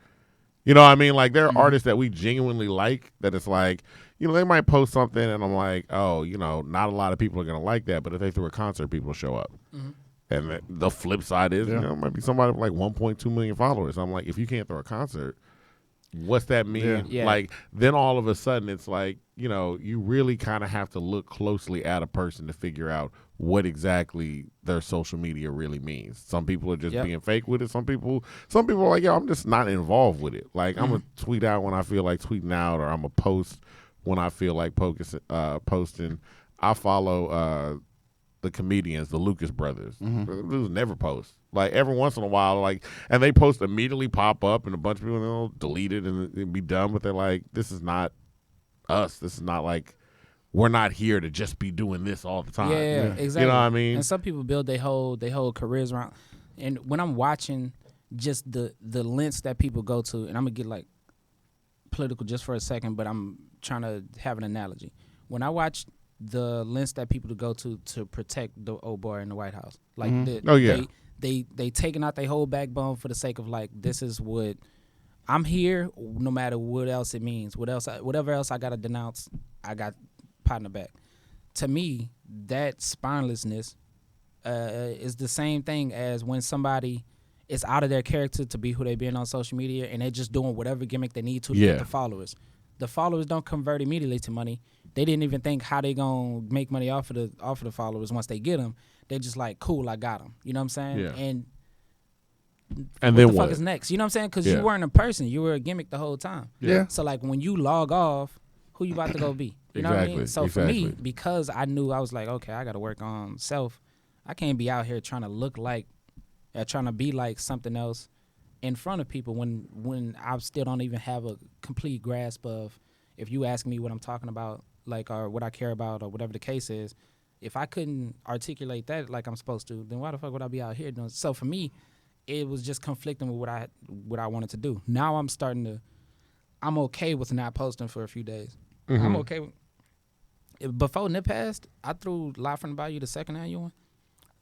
You know what I mean? Like, there are artists that we genuinely like that it's like, they might post something and I'm like, oh, not a lot of people are going to like that. But if they threw a concert, people will show up. Mm-hmm. And the flip side is, it might be somebody with like 1.2 million followers. I'm like, if you can't throw a concert, what's that mean? Yeah. Like, then all of a sudden it's like, you really kind of have to look closely at a person to figure out what exactly their social media really means. Some people are just being fake with it. Some people are like, I'm just not involved with it. Like, I'm going to tweet out when I feel like tweeting out, or I'm going to post when I feel like posting. I follow the comedians, the Lucas brothers. Those never post. Like, every once in a while, like, and they post immediately, pop up, and a bunch of people delete it and be done. But they're like, this is not us. This is not like, we're not here to just be doing this all the time. Yeah, exactly. You know what I mean? And some people build their whole careers around. And when I'm watching just the lengths that people go to, and I'm gonna get like political just for a second, but I'm trying to have an analogy. When I watch the lengths that people go to protect the old boy in the White House, like they taking out their whole backbone for the sake of, like, this is what I'm here, no matter what else it means, whatever else I gotta denounce, I got pot in the back. To me, that spinelessness is the same thing as when somebody is out of their character to be who they been on social media, and they're just doing whatever gimmick they need to get the followers. The followers don't convert immediately to money. They didn't even think how they gonna make money off of the followers once they get them. They're just like, cool, I got them. You know what I'm saying? Yeah. And then what the what? fuck is next? You know what I'm saying? Because you weren't a person. You were a gimmick the whole time. Yeah. So, like, when you log off, who you about to go be? You know what I mean? So for me, because I knew, I was like, okay, I got to work on self. I can't be out here trying to look like, trying to be like something else in front of people when I still don't even have a complete grasp of, if you ask me what I'm talking about, like, or what I care about, or whatever the case is, if I couldn't articulate that like I'm supposed to, then why the fuck would I be out here doing? So for me, it was just conflicting with what I wanted to do. Now I'm okay with not posting for a few days. Mm-hmm. I'm okay with. Before Nip passed, I threw Live from the Bayou, the second annual one.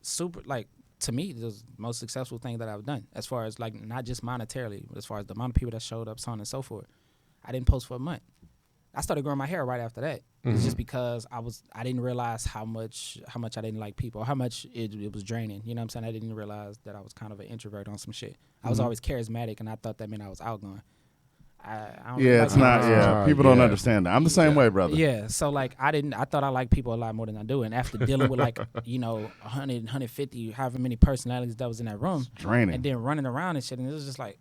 Super, like, to me, it was the most successful thing that I've done, as far as, like, not just monetarily, but as far as the amount of people that showed up, so on and so forth. I didn't post for a month. I started growing my hair right after that. Mm-hmm. It's just because I didn't realize how much I didn't like people, how much it was draining. You know what I'm saying? I didn't realize that I was kind of an introvert on some shit. I was always charismatic, and I thought that meant I was outgoing. I don't really like it's not. people. People don't understand that. I'm the same way, brother. Yeah, so, like, I thought I liked people a lot more than I do, and after dealing with, like, 100, 150, however many personalities that was in that room, it's draining, and then running around and shit, and it was just like,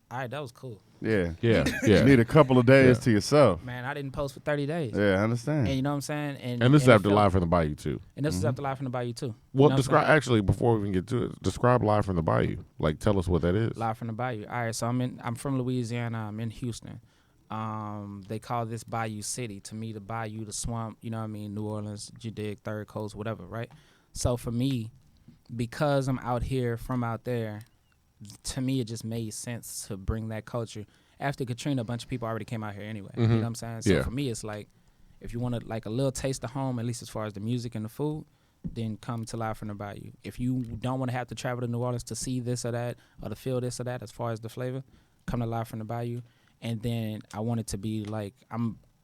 all right, that was cool. Yeah. You need a couple of days to yourself. Man, I didn't post for 30 days. Yeah, I understand. And you know what I'm saying? And this is after Live from the Bayou too. And this is after Live from the Bayou too. Well, describe, before we even get to it, describe Live from the Bayou. Like, tell us what that is. Live from the Bayou. All right, so I'm from Louisiana. I'm in Houston. They call this Bayou City. To me, the Bayou, the swamp, you know what I mean? New Orleans, you dig, Third Coast, whatever, right? So for me, because I'm out here from out there, to me, it just made sense to bring that culture. After Katrina, a bunch of people already came out here anyway. You know what I'm saying? So for me, it's like, if you want like a little taste of home, at least as far as the music and the food, then come to Live from the Bayou. If you don't want to have to travel to New Orleans to see this or that, or to feel this or that as far as the flavor, come to Live from the Bayou. And then I want it to be like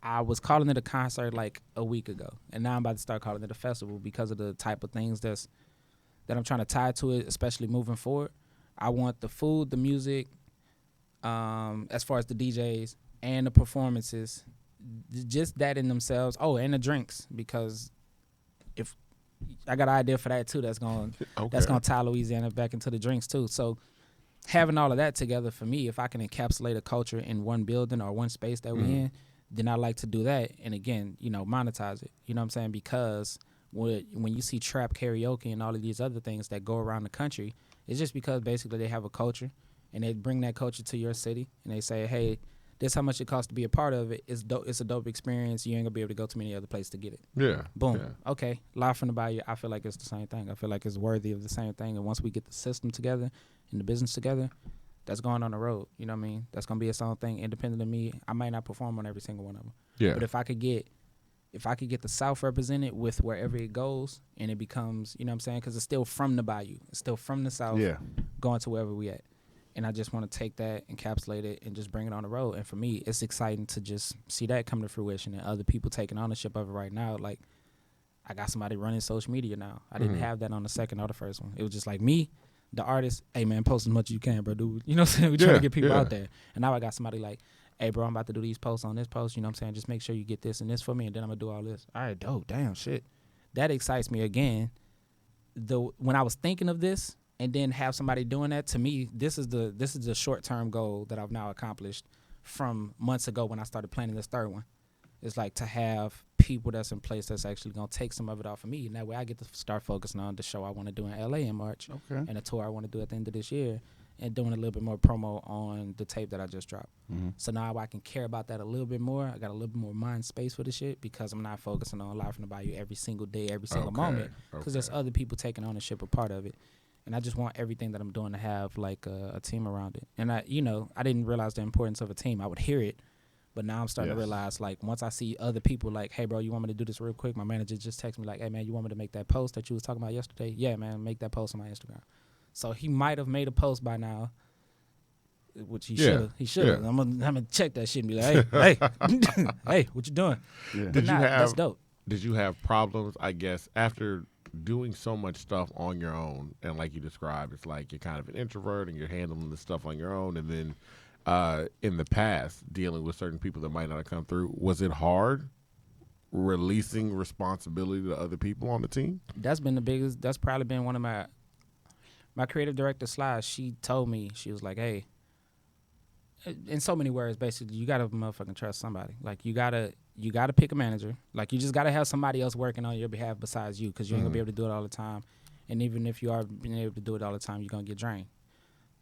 I was calling it a concert like a week ago, and now I'm about to start calling it a festival because of the type of things that I'm trying to tie to it, especially moving forward. I want the food, the music, as far as the DJs and the performances, just that in themselves. Oh, and the drinks, because if I got an idea for that too, that's gonna tie Louisiana back into the drinks too. So having all of that together for me, if I can encapsulate a culture in one building or one space that we're in, then I like to do that. And again, monetize it. You know what I'm saying? Because when you see trap karaoke and all of these other things that go around the country, it's just because basically they have a culture and they bring that culture to your city and they say, hey, this is how much it costs to be a part of it. It's dope. It's a dope experience. You ain't gonna be able to go to many other places to get it. Yeah. Boom. Yeah. Okay. Live from the Bayou. I feel like it's the same thing. I feel like it's worthy of the same thing. And once we get the system together and the business together, that's going on the road. You know what I mean? That's gonna be its own thing, independent of me. I might not perform on every single one of them. Yeah. But if I could get the South represented with wherever it goes, and it becomes, you know what I'm saying? Because it's still from the Bayou. It's still from the South going to wherever we at. And I just want to take that, encapsulate it, and just bring it on the road. And for me, it's exciting to just see that come to fruition and other people taking ownership of it right now. Like, I got somebody running social media now. I didn't have that on the second or the first one. It was just like me, the artist, hey, man, post as much as you can, bro, dude. You know what I'm saying? We're trying to get people out there. And now I got somebody like, hey, bro, I'm about to do these posts on this post. You know what I'm saying? Just make sure you get this and this for me, and then I'm going to do all this. All right, dope, damn, shit. That excites me again. When I was thinking of this, and then have somebody doing that, to me, this is the short-term goal that I've now accomplished from months ago when I started planning this third one. It's like to have people that's in place that's actually going to take some of it off of me. And that way I get to start focusing on the show I want to do in L.A. in March and a tour I want to do at the end of this year and doing a little bit more promo on the tape that I just dropped. So now I can care about that a little bit more. I got a little bit more mind space for the shit because I'm not focusing on Live from the Bayou every single day, every single moment because there's other people taking ownership of part of it. And I just want everything that I'm doing to have like a team around it. And I didn't realize the importance of a team. I would hear it, but now I'm starting to realize, like, once I see other people like, hey, bro, you want me to do this real quick? My manager just texted me like, hey, man, you want me to make that post that you was talking about yesterday? Yeah, man, make that post on my Instagram. So he might have made a post by now, which he should have. He should have. I'm gonna check that shit and be like, hey, hey, what you doing? Yeah. That's dope. Did you have problems, I guess, after doing so much stuff on your own, and like you described, it's like you're kind of an introvert and you're handling this stuff on your own, and then in the past dealing with certain people that might not have come through, was it hard releasing responsibility to other people on the team? That's probably been one of my creative director, Sly. She told me, she was like, hey, in so many words, basically, you gotta motherfucking trust somebody. Like, you gotta pick a manager. Like, you just gotta have somebody else working on your behalf besides you, because you ain't gonna be able to do it all the time. And even if you are being able to do it all the time, you're gonna get drained.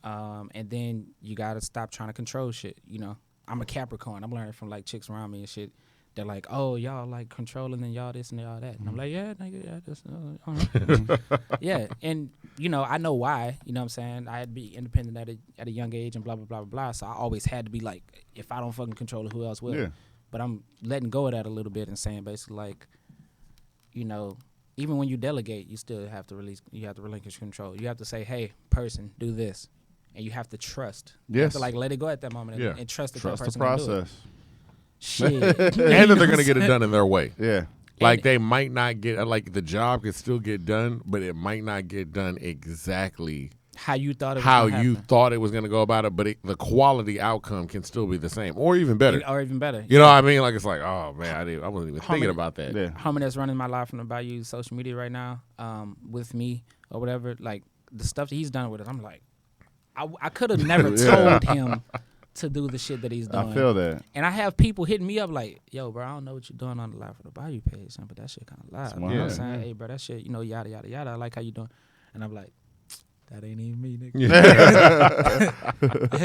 And then you gotta stop trying to control shit. You know, I'm a Capricorn. I'm learning from like chicks around me and shit. They're like, oh, y'all like controlling and y'all this and y'all that. And I'm like, yeah, nigga, yeah, this, yeah. And, I know why, you know what I'm saying? I had to be independent at a young age and blah, blah, blah, blah, blah. So I always had to be like, if I don't fucking control it, who else will? Yeah. But I'm letting go of that a little bit and saying basically like, even when you delegate, you still have to relinquish control. You have to say, hey, person, do this. And you have to trust. Yes. You have to like let it go at that moment and trust that that person the process. can do it. Shit. And that they're going to get it done in their way. Yeah. Like, they might not get, like, the job could still get done, but it might not get done exactly how you thought it was going to go about it, but the quality outcome can still be the same or even better. You know what I mean? Like, it's like, oh, man, I wasn't even thinking about that. Yeah. Homie that's running my Live from the Bayou social media right now with me or whatever, like, the stuff that he's done with it, I'm like, I could have never told him to do the shit that he's doing. I feel that. And I have people hitting me up like, yo, bro, I don't know what you're doing on the Live from the Bayou page, but that shit kind of live. You know what I'm saying? Hey, bro, that shit, yada, yada, yada. I like how you doing. And I'm like, that ain't even me, nigga.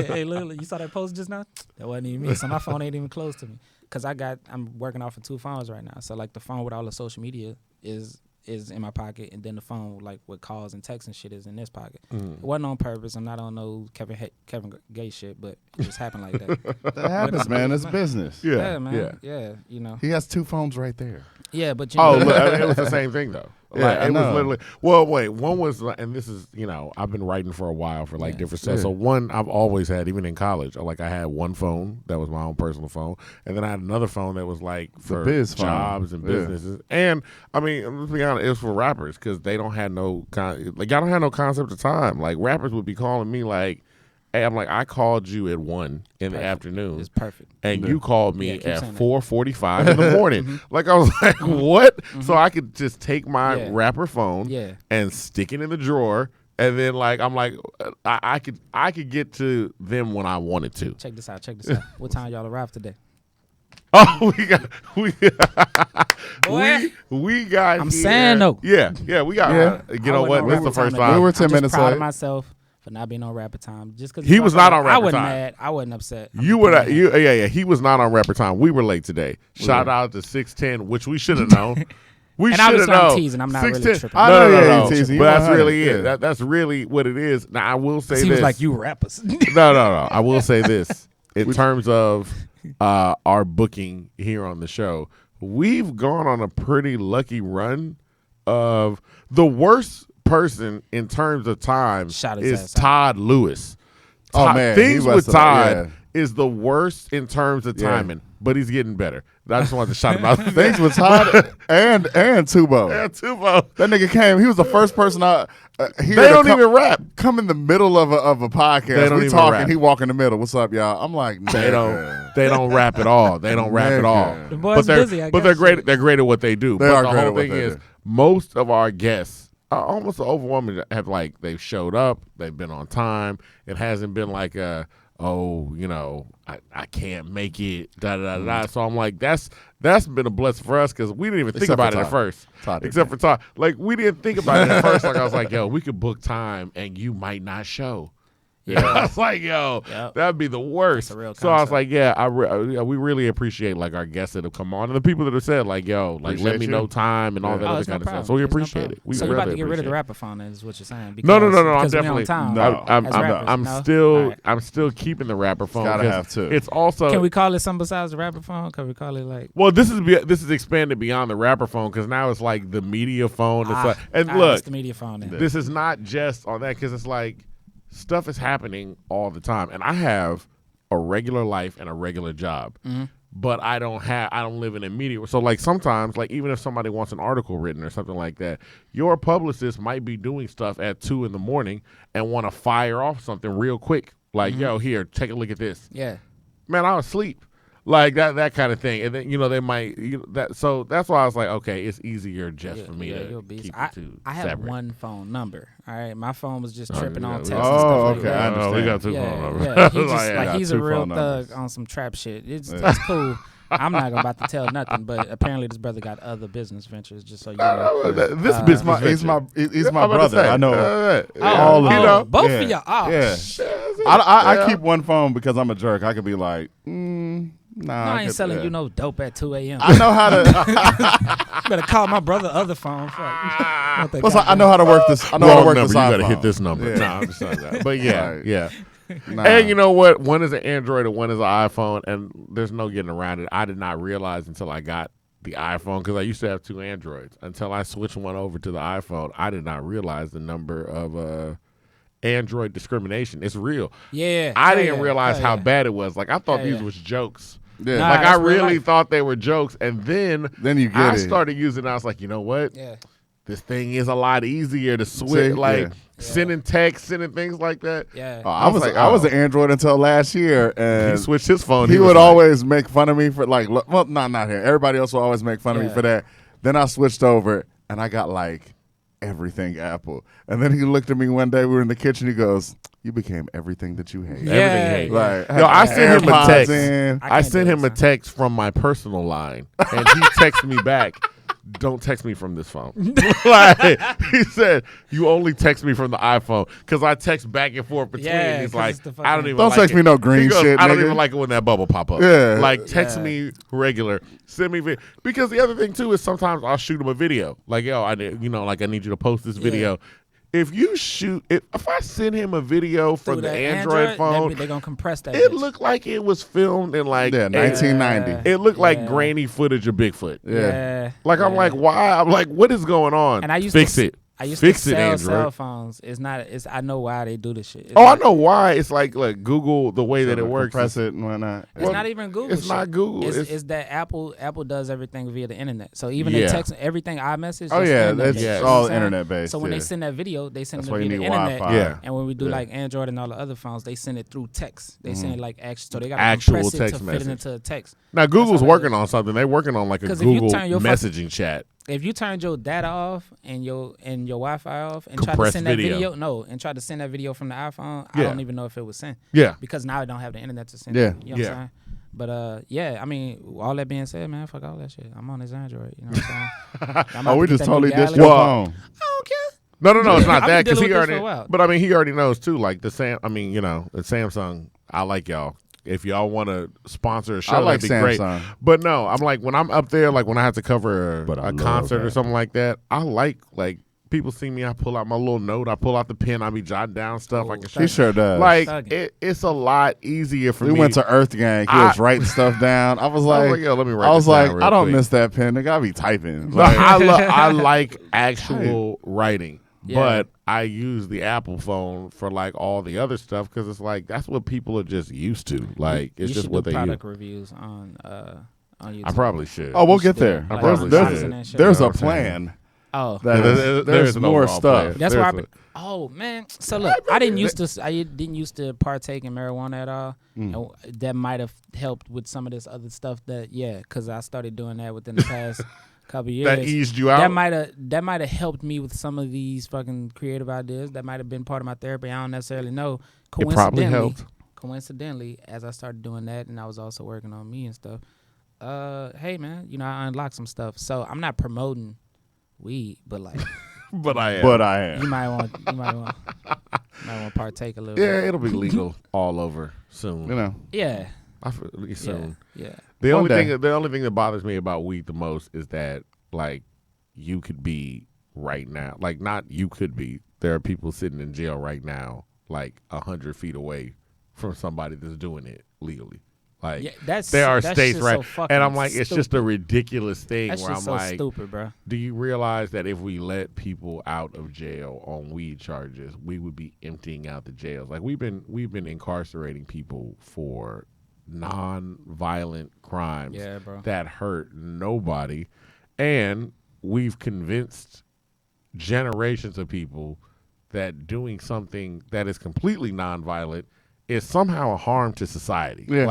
Hey, look, you saw that post just now? That wasn't even me. So my phone ain't even close to me. Because I'm working off of 2 phones right now. So, like, the phone with all the social media is in my pocket, and then the phone like with calls and texts and shit is in this pocket. It wasn't on purpose. I'm not on no Kevin Gay shit, but it just happened like that. That happens, man. It's business. Yeah, man. Yeah, He has 2 phones right there. Yeah, but look, it was the same thing though. Like it was literally. Well, wait. One was, and this is, I've been writing for a while for like different stuff. So one I've always had, even in college. Like I had one phone that was my own personal phone, and then I had another phone that was like for jobs and businesses. And I mean, let's be honest, it was for rappers because they don't have no y'all don't have no concept of time. Like rappers would be calling me like. Hey, I'm like, I called you at 1 in the afternoon. It's perfect. And you called me at 4:45 in the morning. Like, I was like, what? So I could just take my rapper phone and stick it in the drawer. And then, like, I'm like, I could get to them when I wanted to. Check this out. What time y'all arrived today? Oh, we got. I'm saying though. Yeah, we got. You know what? That's the first time. We were 10 minutes late. I'm proud of myself for not being on Rapper Time. Just because he was not on Rapper Time. I wasn't mad. I wasn't upset. You would. Yeah. He was not on Rapper Time. We were late today. Shout out to 610, which we should have known. We should have known. I'm teasing. I'm not really tripping. No. But that's really it. That's really what it is. Now I will say this. Seems like you rappers. No. I will say this. In terms of our booking here on the show, we've gone on a pretty lucky run of the worst person in terms of time is Todd Lewis. Oh man, things with Todd is the worst in terms of timing, but he's getting better. I just wanted to shout him out. Things with Todd and Tubo. Yeah, Tubo. That nigga came. He was the first person they don't even rap. Come in the middle of a podcast. They don't we even talking. Rap. He walk in the middle. What's up, y'all? I'm like, they don't rap at all. They don't rap at all. The boys busy. But they're great. They're great at what they do. But the whole thing is, most of our guests. Almost overwhelming they've showed up, they've been on time. It hasn't been like I can't make it, da. So I'm like, that's been a blessing for us because we didn't even think about it at first. Except for Todd. Like we didn't think about it at first. Like I was like, yo, we could book time and you might not show. Yeah, I was like, yo, that'd be the worst. That's a real concept. So I was like, we really appreciate like our guests that have come on and the people that have said like, yo, like let me know time and all that other kind of stuff. So we appreciate it. So you're about to get rid of the rapper phone, is what you're saying? No. I'm definitely I'm still keeping the rapper phone. Gotta have to. It's also. Can we call it something besides the rapper phone? Can we call it like? Well, this is expanded beyond the rapper phone because now it's like the media phone. Look, it's the media phone. This is not just on that because it's like. Stuff is happening all the time, and I have a regular life and a regular job, but I don't live in a media. So like sometimes, like even if somebody wants an article written or something like that, your publicist might be doing stuff at 2 a.m. and want to fire off something real quick, like yo, here, take a look at this. Yeah, man, I was asleep. Like that kind of thing, and then they might that. So that's why I was like, okay, it's easier just for me to keep it I have separate. one phone number. All right, my phone was just tripping on text. Okay, I understand. We got 2 phone numbers. Yeah, he's a real thug on some trap shit. It's cool. I'm not about to tell nothing, but apparently this brother got other business ventures. Just so you know, this business he's my brother. I know all of you. Both of y'all. I keep one phone because I'm a jerk. I could be like, Nah, I ain't selling you no dope at 2 a.m. I know how to. Better call my brother other phone. I know how to work this. I know how to work this. You gotta hit this number. Nah, I'm just saying that. But yeah. Nah. And you know what? One is an Android and one is an iPhone, and there's no getting around it. I did not realize until I got the iPhone because I used to have 2 Androids. Until I switched one over to the iPhone, I did not realize the number of Android discrimination. It's real. Yeah. I didn't realize how bad it was. Like I thought these was jokes. Yeah. Nah, like I really thought they were jokes, and then you get I started using it. I was like, you know what? Yeah. This thing is a lot easier to switch, sending texts, sending things like that. Yeah. I was an Android until last year, and he switched his phone. He would always make fun of me for not here. Everybody else will always make fun of me for that. Then I switched over, and I got like everything Apple. And then he looked at me one day. We were in the kitchen. He goes, "You became everything that you hate." Everything hate. Like, I sent him a text. I sent him a text from my personal line, and he texted me back. Don't text me from this phone. Like, he said, you only text me from the iPhone because I text back and forth between. Yeah, he's like, I don't even don't text me no green shit. I don't even like it when that bubble pop up. Yeah, like text me regular, send me video. Because the other thing too is sometimes I'll shoot him a video. Like, yo, I need you to post this video. if you shoot, if I send him a video from the Android phone, they're gonna compress that. It looked like it was filmed in like 1990. It looked like grainy footage of Bigfoot. Yeah. Like I'm like, why? I'm like, what is going on? And I used Fix to, it. I used Fix to it, sell Android. cell phones. It's not. It's. I know why they do this shit. It's I know why. It's like Google, the way that it works. Compress it and whatnot. It's not even Google. It's not Google. It's that Apple does everything via the internet. So even the text, everything iMessage. Oh yeah, it's all internet based. So when they send that video, they send it why via you the need internet. Wi-Fi. Yeah. And when we do like Android and all the other phones, they send it through text. They send it like actual. So they got to Actual compress it text to message. fit it into a text. Now Google's working on something. They're working on like a Google messaging chat. If you turned your data off and your Wi-Fi off and try to Compressed send that video. and try to send that video from the iPhone, I don't even know if it was sent. Yeah. Because now I don't have the internet to send Yeah. it. You know what I'm saying? But I mean, all that being said, man, fuck all that shit. I'm on this Android. You know what I'm saying? We just totally ditched your phone. I don't care. No, it's not I've that been because he dealing with this for a already. while. But I mean, he already knows too. Like the Samsung. I like y'all. If y'all want to sponsor a show, I like that'd be Samsung. great. But no, I'm like when I'm up there, like when I have to cover a concert or something like that, I like people see me. I pull out my little note. I pull out the pen. I be jotting down stuff. He sure does. Like it's a lot easier for me. We went to Earth Gang. He was writing stuff down. I was like, yo, let me write. I was like, real I don't quick. miss that pen. Nigga, I be typing. Like, I like actual writing. Yeah. But I use the Apple phone for like all the other stuff because it's like that's what people are just used to. Like it's you just should what do they use. product reviews on YouTube. I probably should. Oh, we'll get there. Like, There's a plan. Oh, There's more stuff. That's why. Oh man, so look, I didn't used to partake in marijuana at all. And that might have helped with some of this other stuff. Because I started doing that within the past couple years. That eased you out. That might have helped me with some of these fucking creative ideas. That might have been part of my therapy. I don't necessarily know. It probably helped. Coincidentally, as I started doing that, and I was also working on me and stuff. Hey man, I unlocked some stuff. So I'm not promoting weed, but like. But I am. You might want to partake a little bit. Yeah, it'll be legal all over soon. Yeah. Soon. Yeah. The only thing that bothers me about weed the most is that like you could be right now. Like not you could be. There are people sitting in jail right now, like 100 feet away from somebody that's doing it legally. Like there are states, right? So and I'm like, stupid. it's just a ridiculous thing That's where I'm so like, stupid, bro. do you realize that if we let people out of jail on weed charges, we would be emptying out the jails? Like we've been incarcerating people for non-violent crimes that hurt nobody, and we've convinced generations of people that doing something that is completely non-violent is somehow a harm to society. Yeah.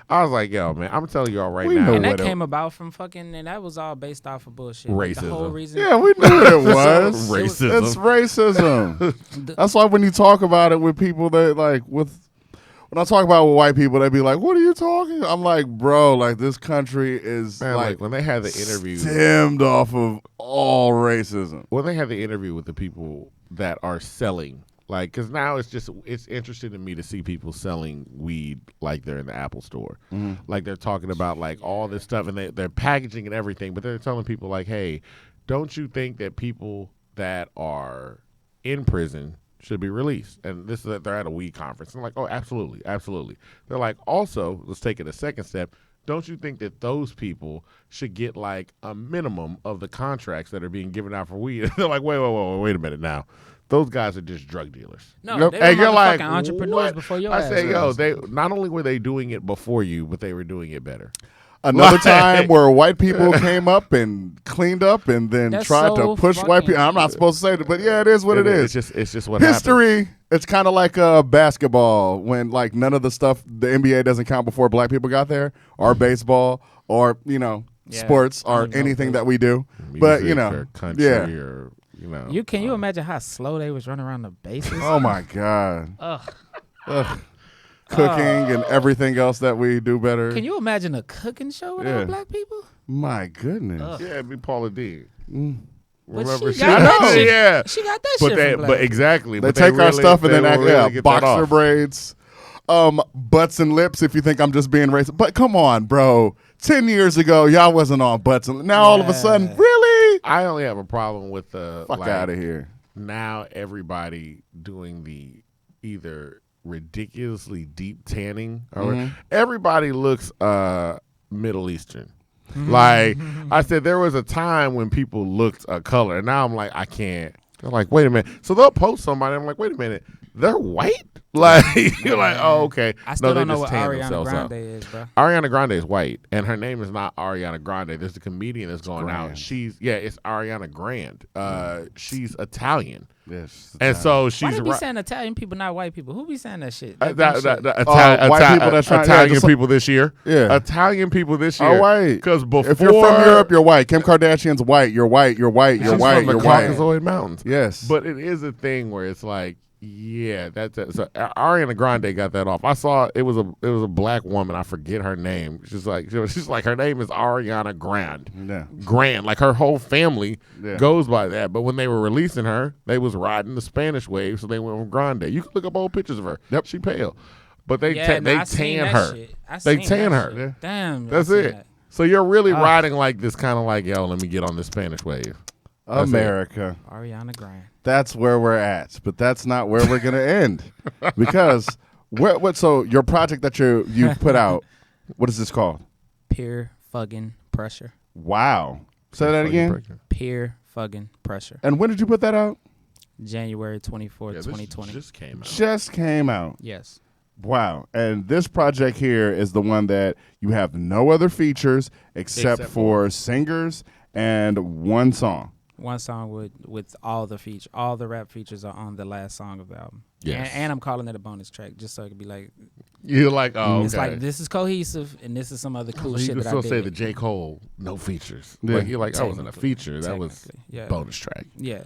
I was like, yo, man, I'm telling y'all right We now. know And that came about from and that was all based off of bullshit. Like, the whole Racism. reason. Yeah, we knew what it was. Racism. It's racism. That's why when you talk about it with people that when I talk about it with white people, they be like, "What are you talking?" I'm like, "Bro, like this country is like when they had the interview stemmed off of all racism." When they had the interview with the people that are selling. Like, because now it's interesting to me to see people selling weed like they're in the Apple store. Mm-hmm. Like they're talking about like all this stuff and they're packaging and everything, but they're telling people like, hey, don't you think that people that are in prison should be released? And this is that they're at a weed conference. I'm like, oh, absolutely, absolutely. They're like, also, let's take it a second step. Don't you think that those people should get like a minimum of the contracts that are being given out for weed? They're like, wait a minute now. Those guys are just drug dealers. No, they were and you're like, entrepreneurs what? before your I ass. say, yo, they not only were they doing it before you, but they were doing it better. Another time where white people came up and cleaned up and then tried to push white people. I'm not supposed to say that, but yeah, it is what it is. It's just what history. happens. It's kind of like basketball when like none of the stuff the NBA doesn't count before black people got there, or baseball, or sports, or anything that we do. Music, but or country, or Can you imagine how slow they was running around the bases? Oh my god. Ugh. Cooking and everything else that we do better. Can you imagine a cooking show without black people? My goodness. Ugh. Yeah, it'd be Paula D. Remember she got that shit. Yeah, she got that shit. From black but exactly, they take our stuff and then get boxer braids, butts and lips. If you think I'm just being racist, but come on, bro. 10 years ago, y'all wasn't on butts and now all of a sudden, really? I only have a problem with the fuck out of here. now everybody doing the either ridiculously deep tanning or everybody looks Middle Eastern. Like I said, there was a time when people looked a color, and now I'm like, I can't. They're like, wait a minute. So they'll post somebody. I'm like, wait a minute. They're white? Like, you're like, oh, okay. I still don't know what Ariana Grande is, bro. Ariana Grande is white, and her name is not Ariana Grande. There's a comedian that's going out. It's Ariana Grande. She's Italian. Yes. And so she's. Why they be saying Italian people, not white people? Who be saying that shit? White people that's trying Italian people this year. Yeah. Italian people this year. Are white. Because before. If you're from Europe, you're white. Kim Kardashian's white. You're white. You're white. You're white. From the You're white. Caucasoid Mountains. Yes. But it is a thing where it's like, yeah, that's it. So Ariana Grande got that off. I saw it was a black woman. I forget her name. She's like her name is Ariana Grande. Yeah. Grand. Like her whole family goes by that. But when they were releasing her, they was riding the Spanish wave, so they went with Grande. You can look up old pictures of her. Yep, she pale, but they tan her. They tan her. Yeah. Damn, that's it. That. So you're really riding like this, kind of like, yo, let me get on the Spanish wave. That's America. Ariana Grande. That's where we're at, but that's not where we're gonna end, because so your project that you've put out, what is this called? Peer Fuggin Pressure. Wow. Say that again. Peer Fuggin Pressure. And when did you put that out? January 24th, 2020. Just came out. Yes. Wow. And this project here is the one that you have no other features except for singers and one song. One song with all the features. All the rap features are on the last song of the album. Yes. And I'm calling it a bonus track just so it could be like. You're like, oh, okay. It's like, this is cohesive and this is some other cool shit that I did. You can still say the J. Cole, no features. Yeah. Like, you're like, that wasn't a feature. That was bonus track. Yeah.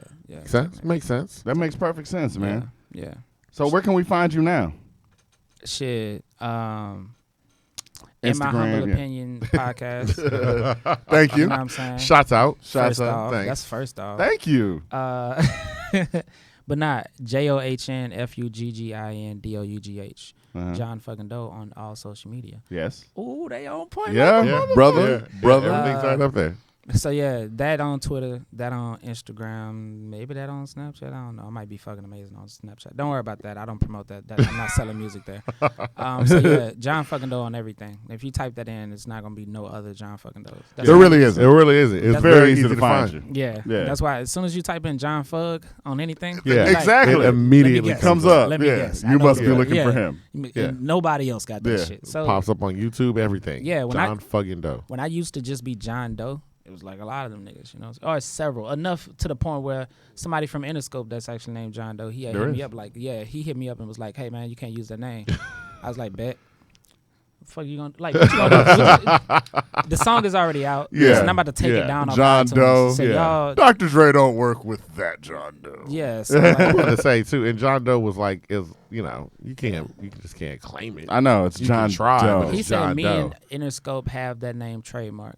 Makes sense. That makes perfect sense, man. Yeah. So where can we find you now? Shit. Instagram, in my humble opinion, podcast. Thank you. You know what I'm saying? Shots out. First off. That's first off. Thank you. But not JOHNFUGGINDOUGH. John Fuggin Dough on all social media. Yes. Ooh, they on point. Yeah, brother. Everything's right up there. So yeah, that on Twitter, that on Instagram, maybe that on Snapchat. I don't know. I might be fucking amazing on Snapchat. Don't worry about that. I don't promote that. I'm not selling music there. So yeah, John Fuggin Dough on everything. If you type that in, it's not gonna be no other John Fuggin Dough. There really isn't. It really isn't. It's very easy to find you. Yeah. That's why as soon as you type in John Fug on anything, exactly, it immediately comes up. Let me guess. You must be looking for him. Nobody else got that shit. So pops up on YouTube, everything. Yeah, John Fuggin Dough. When I used to just be John Doe, it was like a lot of them niggas, you know, or several, enough to the point where somebody from Interscope that's actually named John Doe, he hit me up like, he hit me up and was like, hey man, you can't use that name. I was like, bet. Fuck you gonna like? What you gonna do? The song is already out. Yeah, and I'm about to take it down. John Doe. Say, Dr. Dre don't work with that John Doe. Yeah, so like, I'm about to say too. And John Doe was like, you just can't claim it. I know it's you John Doe. He said John me Doe. and Interscope have that name trademarked,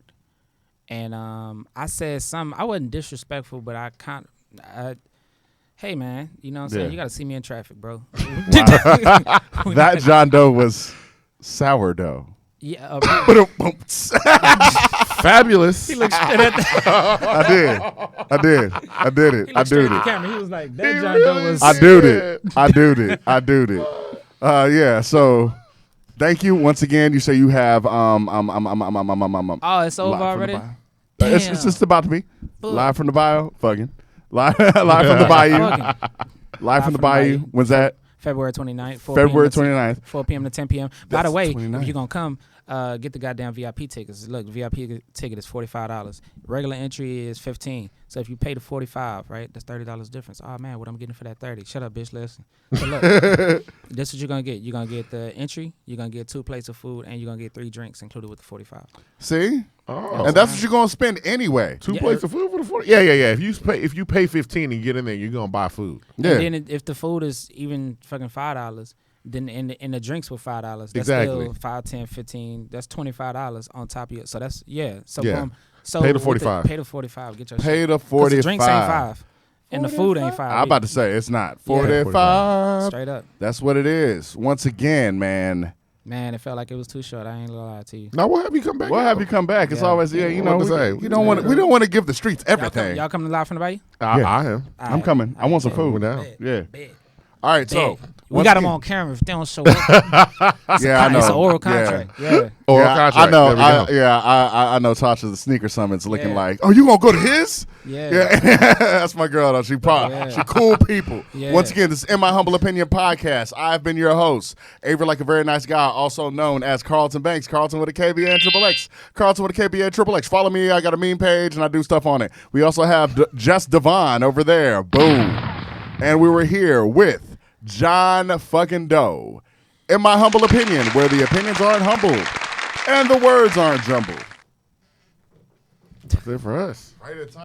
and I said something. I wasn't disrespectful, but hey man, you know what I'm saying? You got to see me in traffic, bro. That John Doe was sourdough. Yeah. Fabulous. He looked straight at that. I did it. I did it. The camera. He was like, that John Doe was. I did it. Yeah. So, thank you once again. You say you have Oh, it's over already. It's just about to be live from the Bayou. Fuggin. Live from the Bayou. Live from the Bayou. When's that? February 29th. February 29th. 4 p.m. to 10 p.m. By the way, 29th. if you're going to come, get the goddamn VIP tickets. Look, the VIP ticket is $45. Regular entry is $15. So if you pay the $45, right, that's $30 difference. Oh, man, what I'm getting for that $30? Shut up, bitch, listen. So look, this is what you're going to get. You're going to get the entry, you're going to get 2 plates of food, and you're going to get 3 drinks included with the $45. See? Oh. And that's what you're going to spend anyway. 2 plates of food for the 40. Yeah. If you pay $15 and you get in there, you're going to buy food. Yeah. And then if the food is even fucking $5, then in the drinks were $5. That's still 5, 10, 15. That's $25 on top of it. So that's So boom. So pay the $45. Pay the $45. Get your pay shit. the $45. The drinks ain't $5. And the food ain't $5. I'm about to say it's not $45. Straight up. That's what it is. Once again, man. Man, it felt like it was too short. I ain't gonna lie to you. Now, what have you come back? We'll have you come back. It's always you know. We don't want to give the streets everything. Y'all coming live from the Bayou? I am. I'm coming. I want some food. Yeah. All right, so we got them on camera. If they don't show up, yeah, I know. It's an oral contract. Yeah. Oral contract. I know. I know. Tasha's the sneaker summit's looking like, oh, you gonna go to his? Yeah. That's my girl though. She cool people. Yeah. Once again, this is In My Humble Opinion podcast. I've been your host, Avery Like a Very Nice Guy, also known as Carlton Banks. Carlton with a KBA and Triple X. Carlton with a KBA and Triple X. Follow me. I got a meme page and I do stuff on it. We also have Just Devon over there. Boom. And we were here with John Fuggin Dough. In My Humble Opinion, where the opinions aren't humbled and the words aren't jumbled. That's it for us. Right at time.